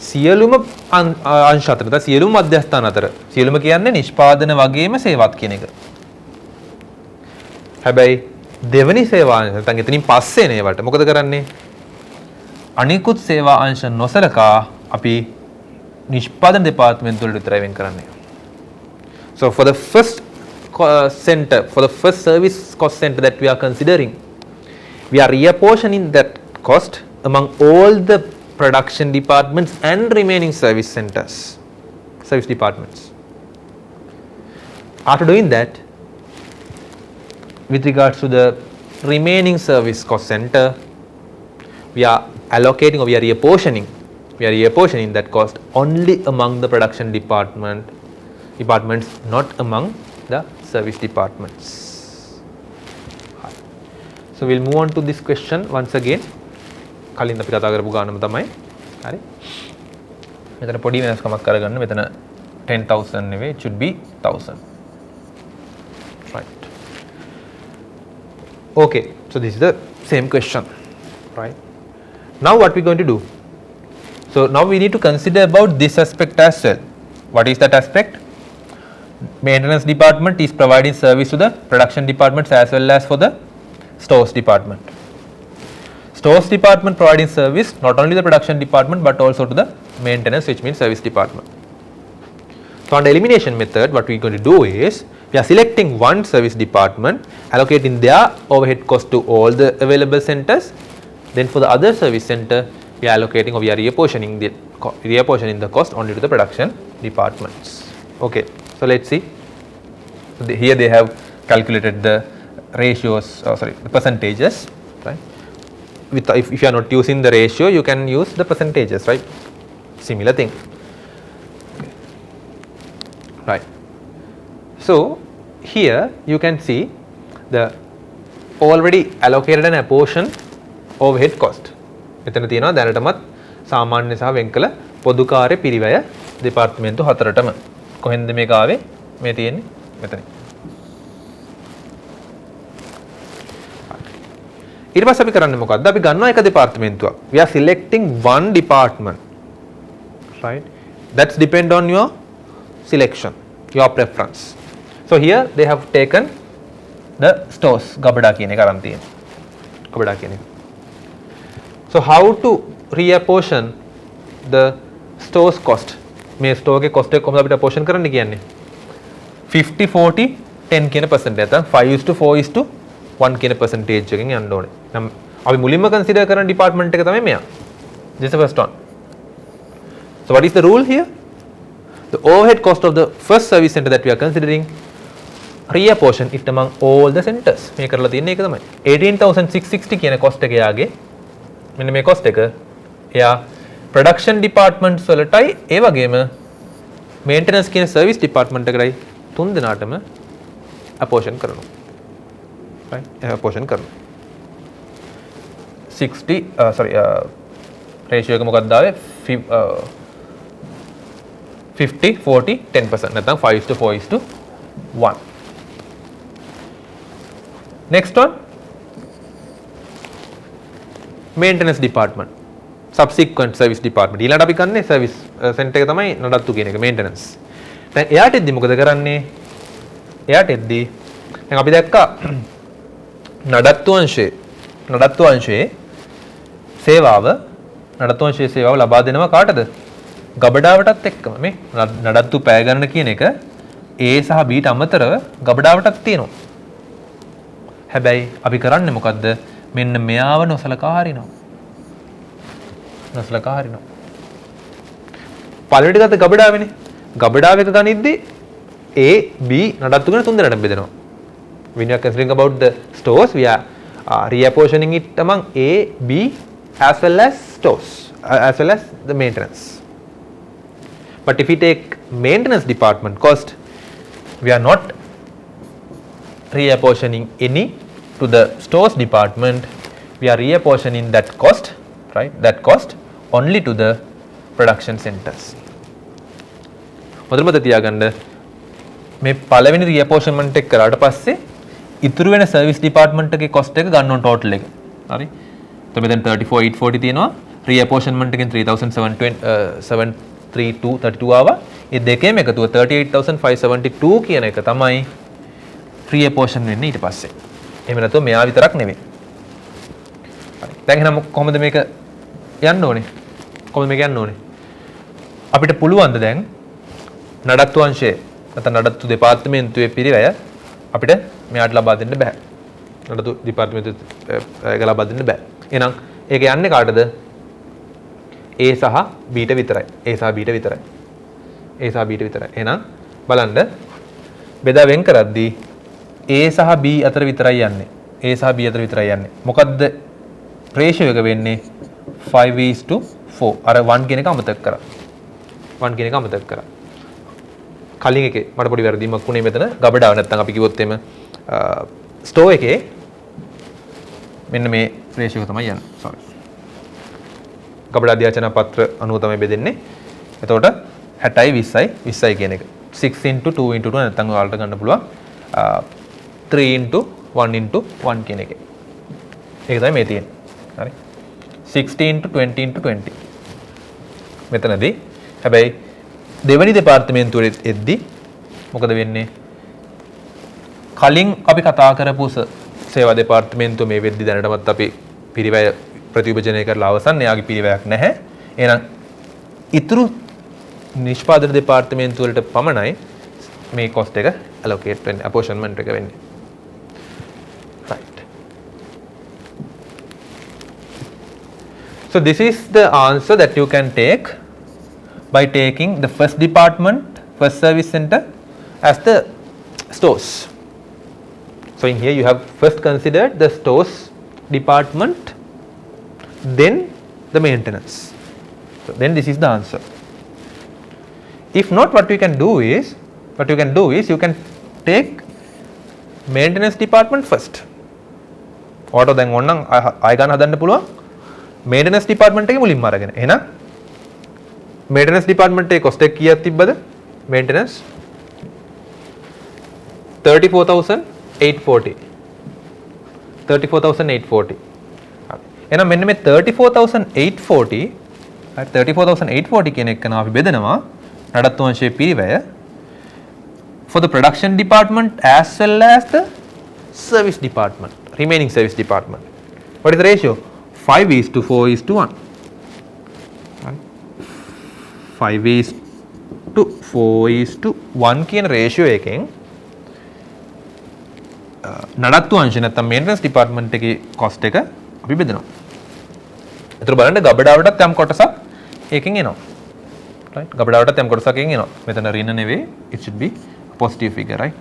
සියලුම අංශ අතර නැත්නම් සියලුම මධ්‍යස්ථාන අතර සියලුම කියන්නේ නිෂ්පාදන වගේම සේවත් කියන එක. හැබැයි දෙවනි සේවාංශ නැත්නම් එතනින් පස්සේ නේවට මොකද කරන්නේ? අනිකුත් සේවා අංශ නොසලකා අපි නිෂ්පාදන දෙපාර්තමේන්තුව වලට විතරයි වෙන් කරන්නේ. So for the first service cost center that we are considering, we are reapportioning that cost among all the production departments and remaining service departments. After doing that, with regards to the remaining service cost center, we are allocating or we are reapportioning that cost only among the production departments, not among the service departments. So we'll move on to this question once again. කලින් අපි කතා කරපු ගානම තමයි. හරි. මෙතන පොඩි වෙනස්කමක් කරගන්න. මෙතන 10,000 නෙවෙයි, it should be 1,000. Right. Okay. So this is the same question. Right. Now what we going to do? So now we need to consider about this aspect as well. What is that aspect? Maintenance department is providing service to the production departments as well as for the stores department. Stores department providing service not only the production department but also to the maintenance, which means service department. So on the elimination method, what we are going to do is we are selecting one service department, allocating their overhead cost to all the available centers. Then for the other service center, we are allocating or we are reapportioning the cost only to the production departments. Okay. So let's see. So here they have calculated the ratios, the percentages, right? If you are not using the ratio, you can use the percentages, right? Similar thing. Okay. Right. So here you can see the already allocated and apportioned overhead cost. එතන තියෙනවා දැනටමත් සාමාන්‍ය සහ වෙන්කල පොදුකාර්ය පිරිවැය දෙපාර්තමේන්තු හතරටම. කොහෙන්ද මේක ආවේ? මේ තියෙන්නේ මෙතන. ඊට පස්සේ අපි කරන්නේ මොකද්ද? අපි ගන්නවා එක දෙපාර්තමේන්තුවක්. We are selecting one department. Right? That's depend on your selection, your preference. So here they have taken the stores, ගබඩා කියන එක අරන් තියෙනවා. ගබඩා කියන එක. So how to reapportion the stores cost? මේ ස්ටෝර් එකේ cost එක කොහොමද අපිට apportion කරන්න කියන්නේ? 50 40 10 කියන percentage නැත්නම් 5:4:1 කියන percentage එකකින් යන්න ඕනේ. නම් අපි මුලින්ම consider කරන department එක තමයි මෙයා. This is the first one. So what is the rule here? The overhead cost of the first service center that we are considering, reapportion it among all the centers. මේ කරලා තියෙන්නේ ඒක තමයි. 18,660 කියන cost එක යාගේ මෙන්න මේ cost එක එයා production departments වලටයි ඒ වගේම maintenance කියන service department එකටයි තුන් දෙනාටම apportion කරනවා. Right? apportion කරනවා. 60 ratio එක මොකක්ද ආවේ 50 40 10% නැත්නම් 5:4:1. Next one, maintenance department. subsequent service department. ඊළඟට අපි කරන්නේ service center එක තමයි නඩත්තු කියන එක maintenance. දැන් එයාට එද්දි මොකද කරන්නේ? එයාට එද්දි දැන් අපි දැක්කා නඩත්තු අංශයේ සේවාව ලබා දෙනවා කාටද? ගබඩාවටත් එක්කම. මේ නඩත්තු පැය ගණන කියන එක A සහ B ට අමතරව ගබඩාවටත් තියෙනවා. හැබැයි අපි කරන්නේ මොකද්ද? මෙන්න මෙයාව නොසලකා හරිනවා. පළවෙනි ගත ගබඩාවනේ. ගබඩාව එක ගනිද්දී A B නඩත්තු කරන තුන් දෙනාට බෙදෙනවා. When we are considering about the stores, we are reapportioning it among A, B as well as stores, as well as the maintenance. But if we take maintenance department cost, we are not reapportioning any to the stores department. We are reapportioning that cost, right? That cost only to the production centers. මොදල් තියාගන්න මේ පළවෙනි reapportionment එක කරාට පස්සේ ඉතුරු වෙන service department එකේ cost එක ගන්න ඕන total එක. හරි? එතකොට මෙතන 34840 තියෙනවා. reapportionment එකෙන් 3732 ආවා. ඒ දෙකේම එකතුව 38572 කියන එක තමයි reapportion වෙන්නේ ඊට පස්සේ. එහෙම නැත්නම් මෙයා විතරක් නෙමෙයි. හරි. දැන් එහෙනම් කොහොමද මේක යන්න ඕනේ? අපිට පුළුවන් ද දැන් නඩත්තු අංශයේ නැත්නම් නඩත්තු දෙපාර්තමේන්තුවේ පිරිවැය අපිට මෙයාට ලබා දෙන්න බෑ. නඩත්තු දෙපාර්තමේන්තුවේ ලබා දෙන්න බෑ. එහෙනම් ඒක යන්නේ කාටද? A සහ B ට විතරයි. එහෙනම් බලන්න බෙදා වෙන් කරද්දී A සහ B අතර විතරයි යන්නේ. මොකද්ද රේෂියෝ එක වෙන්නේ? 5:4. අර 1 කියන එක අමතක කරා. කලින් එකේ මට පොඩි වැරදීමක් වුණේ මෙතන ගබඩාව නැත්තම් අපි කිව්වොත් එimhe ස්ටෝර් එකේ මෙන්න මේ රේෂියෝ එක තමයි යන්නේ. sorry. ගබඩා අධ්‍යාචන පත්‍ර අනුව තමයි බෙදෙන්නේ. එතකොට 60යි 20යි කියන එක. 6x2 නැත්තම් ඔයාලට ගන්න පුළුවන් 3x1 කියන එකේ. ඒක තමයි මේ තියෙන්නේ. හරි. 16x20x20. මෙතනදී හැබැයි දෙවනි දෙපාර්තමේන්තුවේ එද්දි මොකද වෙන්නේ? කලින් අපි කතා කරපු සේවා දෙපාර්තමේන්තුව මේ වෙද්දි දැනටමත් අපි පිරිවැය ප්‍රතිවිභජනය කරලා අවසන්. එයාගේ පිරිවැයක් නැහැ. එහෙනම් ඉතුරු නිෂ්පාදන දෙපාර්තමේන්තුව වලට පමණයි මේ cost එක allocate වෙන්නේ, apportionment එක වෙන්නේ. Right. So this is the answer that you can take by taking the first service center as the stores. So in here you have first considered the stores department, then the maintenance. So then this is the answer. If not, what you can do is you can take maintenance department first. Auto දැන් ඕනනම් ආය ගන්න හදන්න පුළුවන් maintenance department එකේ මුලින්ම අරගෙන. එහෙනම් maintenance department එකේ cost එක කීයක් තිබ්බද? maintenance 34840. එහෙනම් මෙන්න මේ 34840 කියන එක අපි බෙදනවා නඩත්තු අංශයේ පිරිවැය for the production department as well as the service department, remaining service department. What is the ratio? 5:4:1. 5:4:1 කියන ratio එකෙන් නඩත්තු අංශය නැත්නම් maintenance department එකේ cost එක අපි බෙදනවා. ඒතර බලන්න ගබඩාවටත් යම් කොටසක් ඒකෙන් එනවා. right? ගබඩාවටත් යම් කොටසක් ඒකෙන් එනවා. මෙතන ඍණ නෙවෙයි, it should be a positive figure, right?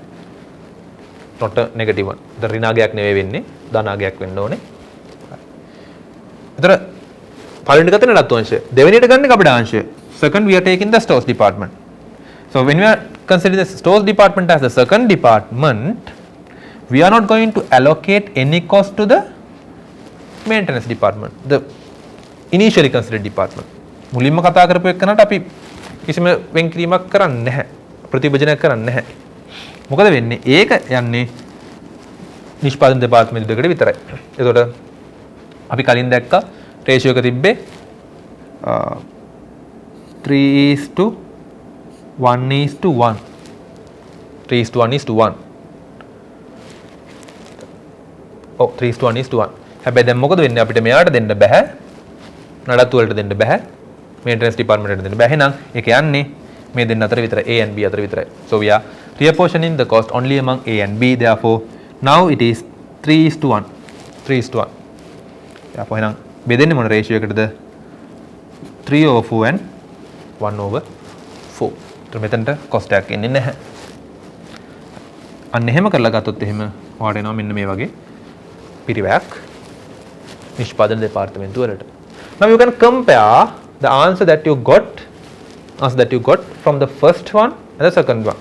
not a negative one. the ඍණාගයක් නෙවෙයි වෙන්නේ, ධනාගයක් වෙන්න ඕනේ. ඒතර පළවෙනි ගත නඩත්තු අංශය. දෙවෙනියට ගන්න ගබඩා අංශය. Second, we are taking the stores department. So when we are considering the stores department as the second department, we are not going to allocate any cost to the maintenance department, the initially considered department. මුලින්ම කතා කරපු එකනට අපි කිසිම වෙන් කිරීමක් කරන්නේ නැහැ, ප්‍රතිවිභජනයක් කරන්නේ නැහැ. මොකද වෙන්නේ? ඒක යන්නේ නිෂ්පාදන දෙපාර්තමේන්තු දෙකට විතරයි. එතකොට අපි කලින් දැක්කා රේෂියෝ එක තිබ්බේ 3 is to 1 is to 1. 3 is to 1 is to 1. Oh, 3 is to 1 is to 1. හැබැයි දැන් මොකද වෙන්නේ අපිට මෙයාට දෙන්න බෑ. නඩත්තු වලට දෙන්න බෑ. Maintenance department එකට දෙන්න බෑ. එහෙනම් ඒක යන්නේ මේ දෙන්න අතර විතරයි. A and B අතර විතරයි. So we are reapportioning the cost only among A and B. Therefore now it is 3 is to 1. 3 is to 1. Therefore එහෙනම් බෙදෙන්නේ මොන ratio එකටද? 3 over 4 and 1 over 4. ඒතර මෙතනට cost එකක් එන්නේ නැහැ. අන්න එහෙම කරලා ගත්තොත් එහෙම ඔයාලට එනවා මෙන්න මේ වගේ පිරිවැයක් නිෂ්පාදන දෙපාර්තමේන්තුව වලට. Now you can compare the answer that you got from the first one and the second one.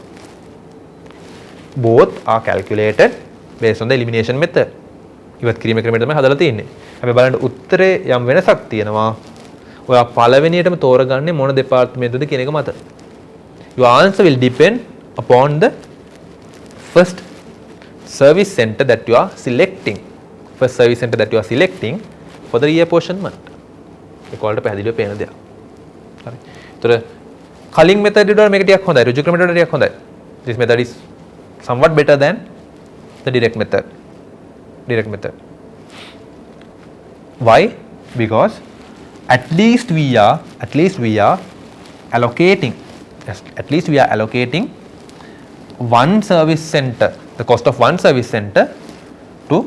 Both are calculated based on the elimination method. ඉවත් කිරීමේ ක්‍රමයට තමයි හදලා තියෙන්නේ. හැබැයි බලන්න උත්තරේ යම් වෙනසක් තියෙනවා. ඔයා පළවෙනියටම තෝරගන්නේ මොන දෙපාර්තමේන්තුවද කියන එක මත. Your answer will depend upon the first service center that you are selecting. First service center that you are selecting for the reapportionment. ඒක වලට පැහැදිලිව පේන දෙයක්. හරි. ඒතර කලින් method එකට වඩා මේක ටිකක් හොඳයි. ඍජු ක්‍රමයට වඩා ටිකක් හොඳයි. This method is somewhat better than the direct method. Why? Because at least we are allocating one service center, the cost of one service center to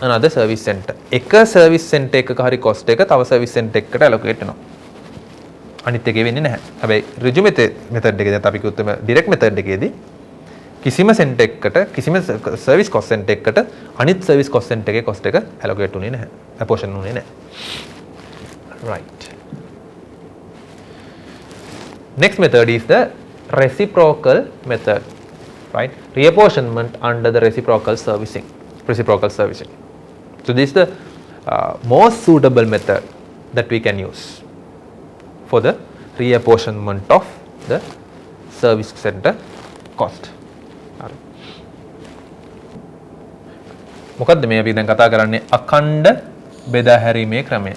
another service center. එක service center එකක හරි cost එක තව service center එකකට allocate වෙනවා. අනිත් එකේ වෙන්නේ නැහැ. හැබැයි ඍජු method එකේදී අපි කිව්වොත් direct method එකේදී කිසිම center එකකට කිසිම service cost center එකකට අනිත් service cost center එකේ cost එක allocate උනේ නැහැ. apportion උනේ නැහැ. Right. Next method is the reciprocal method. Right? Reapportionment under the reciprocal servicing. So this is the most suitable method that we can use for the reapportionment of the service center cost. මොකද්ද මේ අපි දැන් කතා කරන්නේ අඛණ්ඩ බෙදා හැරීමේ ක්‍රමය.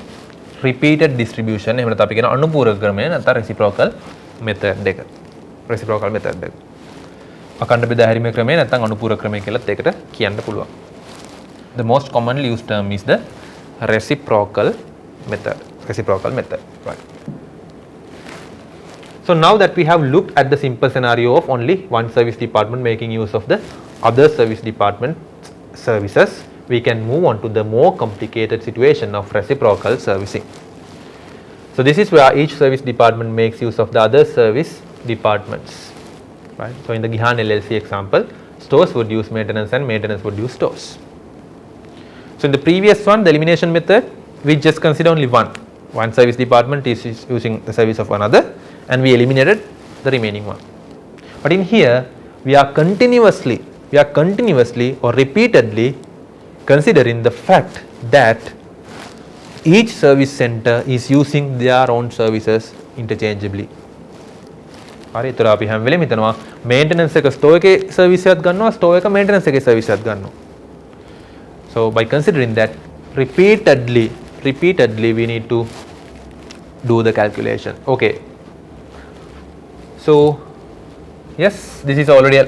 Repeated distribution එහෙම නැත්නම් අපි කියන අනුපූරක ක්‍රමය නැත්නම් reciprocal method එක. අඛණ්ඩ බෙදා හැරීමේ ක්‍රමය නැත්නම් අනුපූරක ක්‍රමය කියලාත් ඒකට කියන්න පුළුවන්. The most commonly used term is the reciprocal method. Right. So now that we have looked at the simple scenario of only one service department making use of the other service department services, we can move on to the more complicated situation of reciprocal servicing. So this is where each service department makes use of the other service departments. Right. So in the Gihan LLC example, stores would use maintenance and maintenance would use stores. So in the previous one, the elimination method, we just consider only one service department is using the service of another and we eliminated the remaining one. But in here, we are continuously or repeatedly considering the fact that each service center is using their own services interchangeably. හරි ඒතර අපි හැම වෙලේම හිතනවා maintenance එක Store එකේ service එකක් ගන්නවා ස්ටෝර් එක මේන්ටනන්ස් එකේ සර්විස් එකක් ගන්නවා. So by considering that repeatedly we need to do the calculation. Okay. So yes, this is already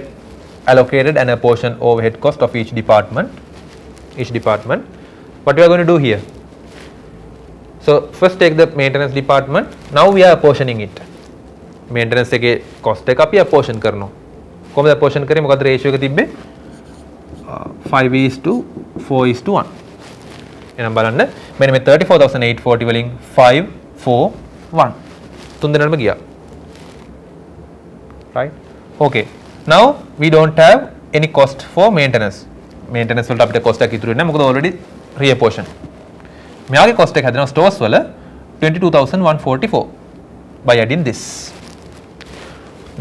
allocated and apportioned overhead cost of each department. What we are going to do here? So first take the maintenance department. Now we are apportioning it. Maintenance එකේ cost එක අපි apportion කරනවා. කොහොමද apportion කරේ? මොකද ratio එක තිබ්බේ? 5:4:1. එහෙනම් බලන්න මෙන්න මේ 34840 වලින් 5:4:1 තුන් දෙනාම ගියා. Right? Okay. Now we don't have any cost for maintenance. Maintenance වලට අපිට cost එකක් ඉතුරු වෙන්නේ නැහැ. මොකද already reapportion. මෙයාගේ cost එක හැදෙනවා stores වල 22144 by adding this.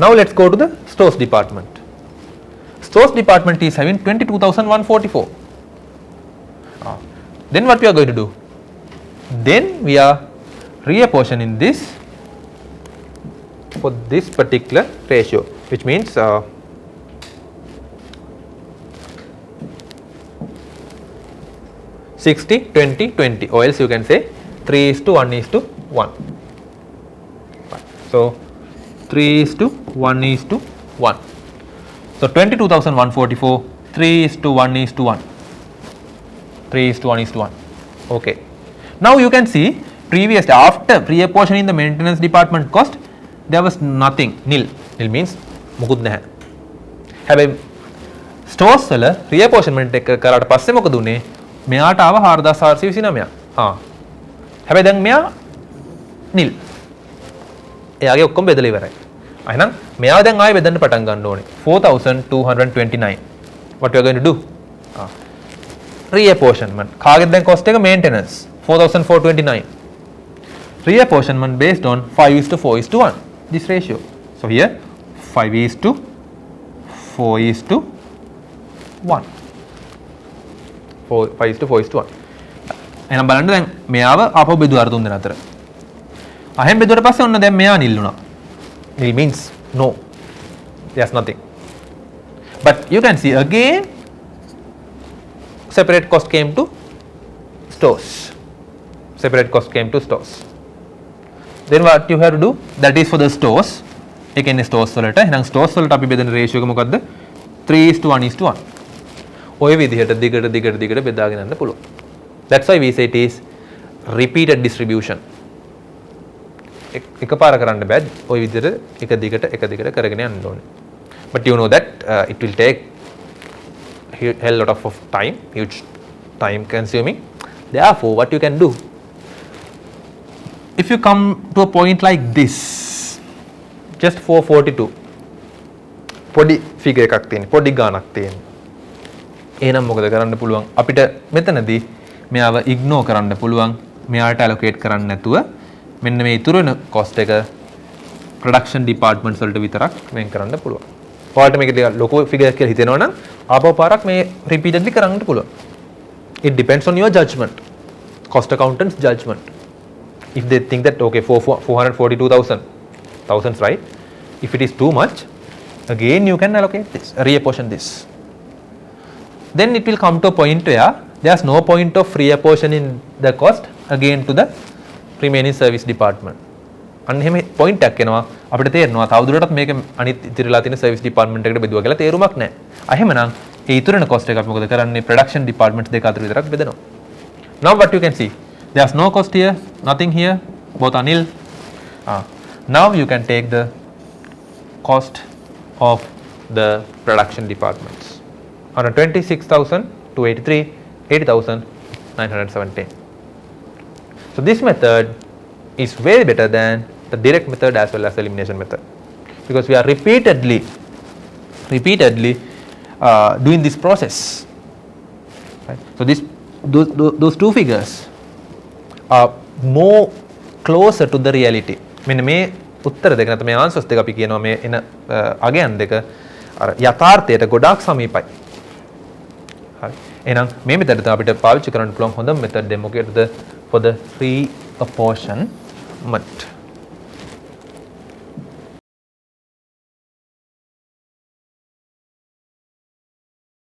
Now let's go to the stores department. Stores department is having 22,144. Then what we are going to do? Then we are reapportioning this for this particular ratio, which means 60, 20, 20, or else you can say 3:1:1. So 3 is to 1 is to 1. So 22,144, 3 is to 1 is to 1. 3 is to 1 is to 1. Okay. Now you can see previously after pre-apportioning the maintenance department cost, there was nothing, nil. Nil means මුකුත් නැහැ. හැබැයි stores වල reapportionment එක කරාට පස්සේ මොකද උනේ? මෙයාට ආව 4429. හැබැයි දැන් මෙයා nil. එයාගේ ඔක්කොම බෙදලා ඉවරයි. එහෙනම් මෙයාව දැන් ආයෙ බෙදන්න පටන් ගන්න ඕනේ. 4229. What we are going to do? Reapportionment. කාගෙද දැන් cost එක maintenance 4429. Reapportionment based on 5:4:1. This ratio. So here 5:4:1. 5:4:1. එහෙනම් බලන්න දැන් මෙයාව ආපහු බෙදුවා අර තුන් දෙනා අතර. අහෙන් බෙදුවට පස්සේ ඔන්න දැන් මෙයා නිල් වුණා. Nil means no. There's nothing. But you can see again separate cost came to stores. Separate cost came to stores. Then what you have to do? That is for the stores. ඒ කියන්නේ stores වලට. එහෙනම් stores වලට අපි බෙදන ratio එක මොකද්ද? 3:1:1. ඔය විදිහට දිගට බෙදාගෙන යන්න පුළුවන්. That's why we say it is repeated distribution. එකපාර කරන්න බෑ. ඔය විදිහට එක දිගට කරගෙන යන්න ඕනේ. But you know that it will take hell lot of time, huge time consuming. Therefore, what you can do? If you come to a point like this, just 442, පොඩි figure එකක් තියෙන, පොඩි ගාණක් තියෙන. එහෙනම් මොකද කරන්න පුළුවන්? අපිට මෙතනදී මෙයාව ignore කරන්න පුළුවන්. මෙයාට allocate කරන්න නැතුව මෙන්න මේ ඉතුරු වෙන cost එක production departments වලට විතරක් වෙන් කරන්න පුළුවන්. ඔයාලට මේක ලොකු figure එකක් කියලා හිතෙනවා නම් ආපහු පාරක් මේ repeatedly කරන්න පුළුවන්. It depends on your judgment. Cost accountants judgment. If they think that okay 442,000 thousands, right? If it is too much, again you can allocate this, reapportion this. Then it will come to a point where there's no point of reapportioning the cost again to the remaining service department. අන්න එහෙම point එකක් එනවා අපිට තේරෙනවා තවදුරටත් මේක අනිත් ඉතිරිලා තියෙන service department එකට බෙදුවා කියලා තේරුමක් නැහැ. එහෙමනම් ඒ ඉතුරු වෙන cost එක අපි මොකද කරන්නේ? production departments දෙක අතර විතරක් බෙදනවා. Now what you can see, there's no cost here, nothing here, both are nil. Now you can take the cost of the production departments. 126,283, 80,917. So this method is way better than the direct method as well as the elimination method, because we are repeatedly doing this process. Right? So those two figures are more closer to the reality. මෙන්න මේ උත්තර දෙක නැත්නම් මේ answers දෙක අපි කියනවා මේ එන අගයන් දෙක අර යථාර්ථයට ගොඩාක් සමීපයි. හරි. එහෙනම් මේ මෙතන තමයි අපිට පාවිච්චි කරන්න පුළුවන් හොඳම method එක මොකේද? For the reapportionment.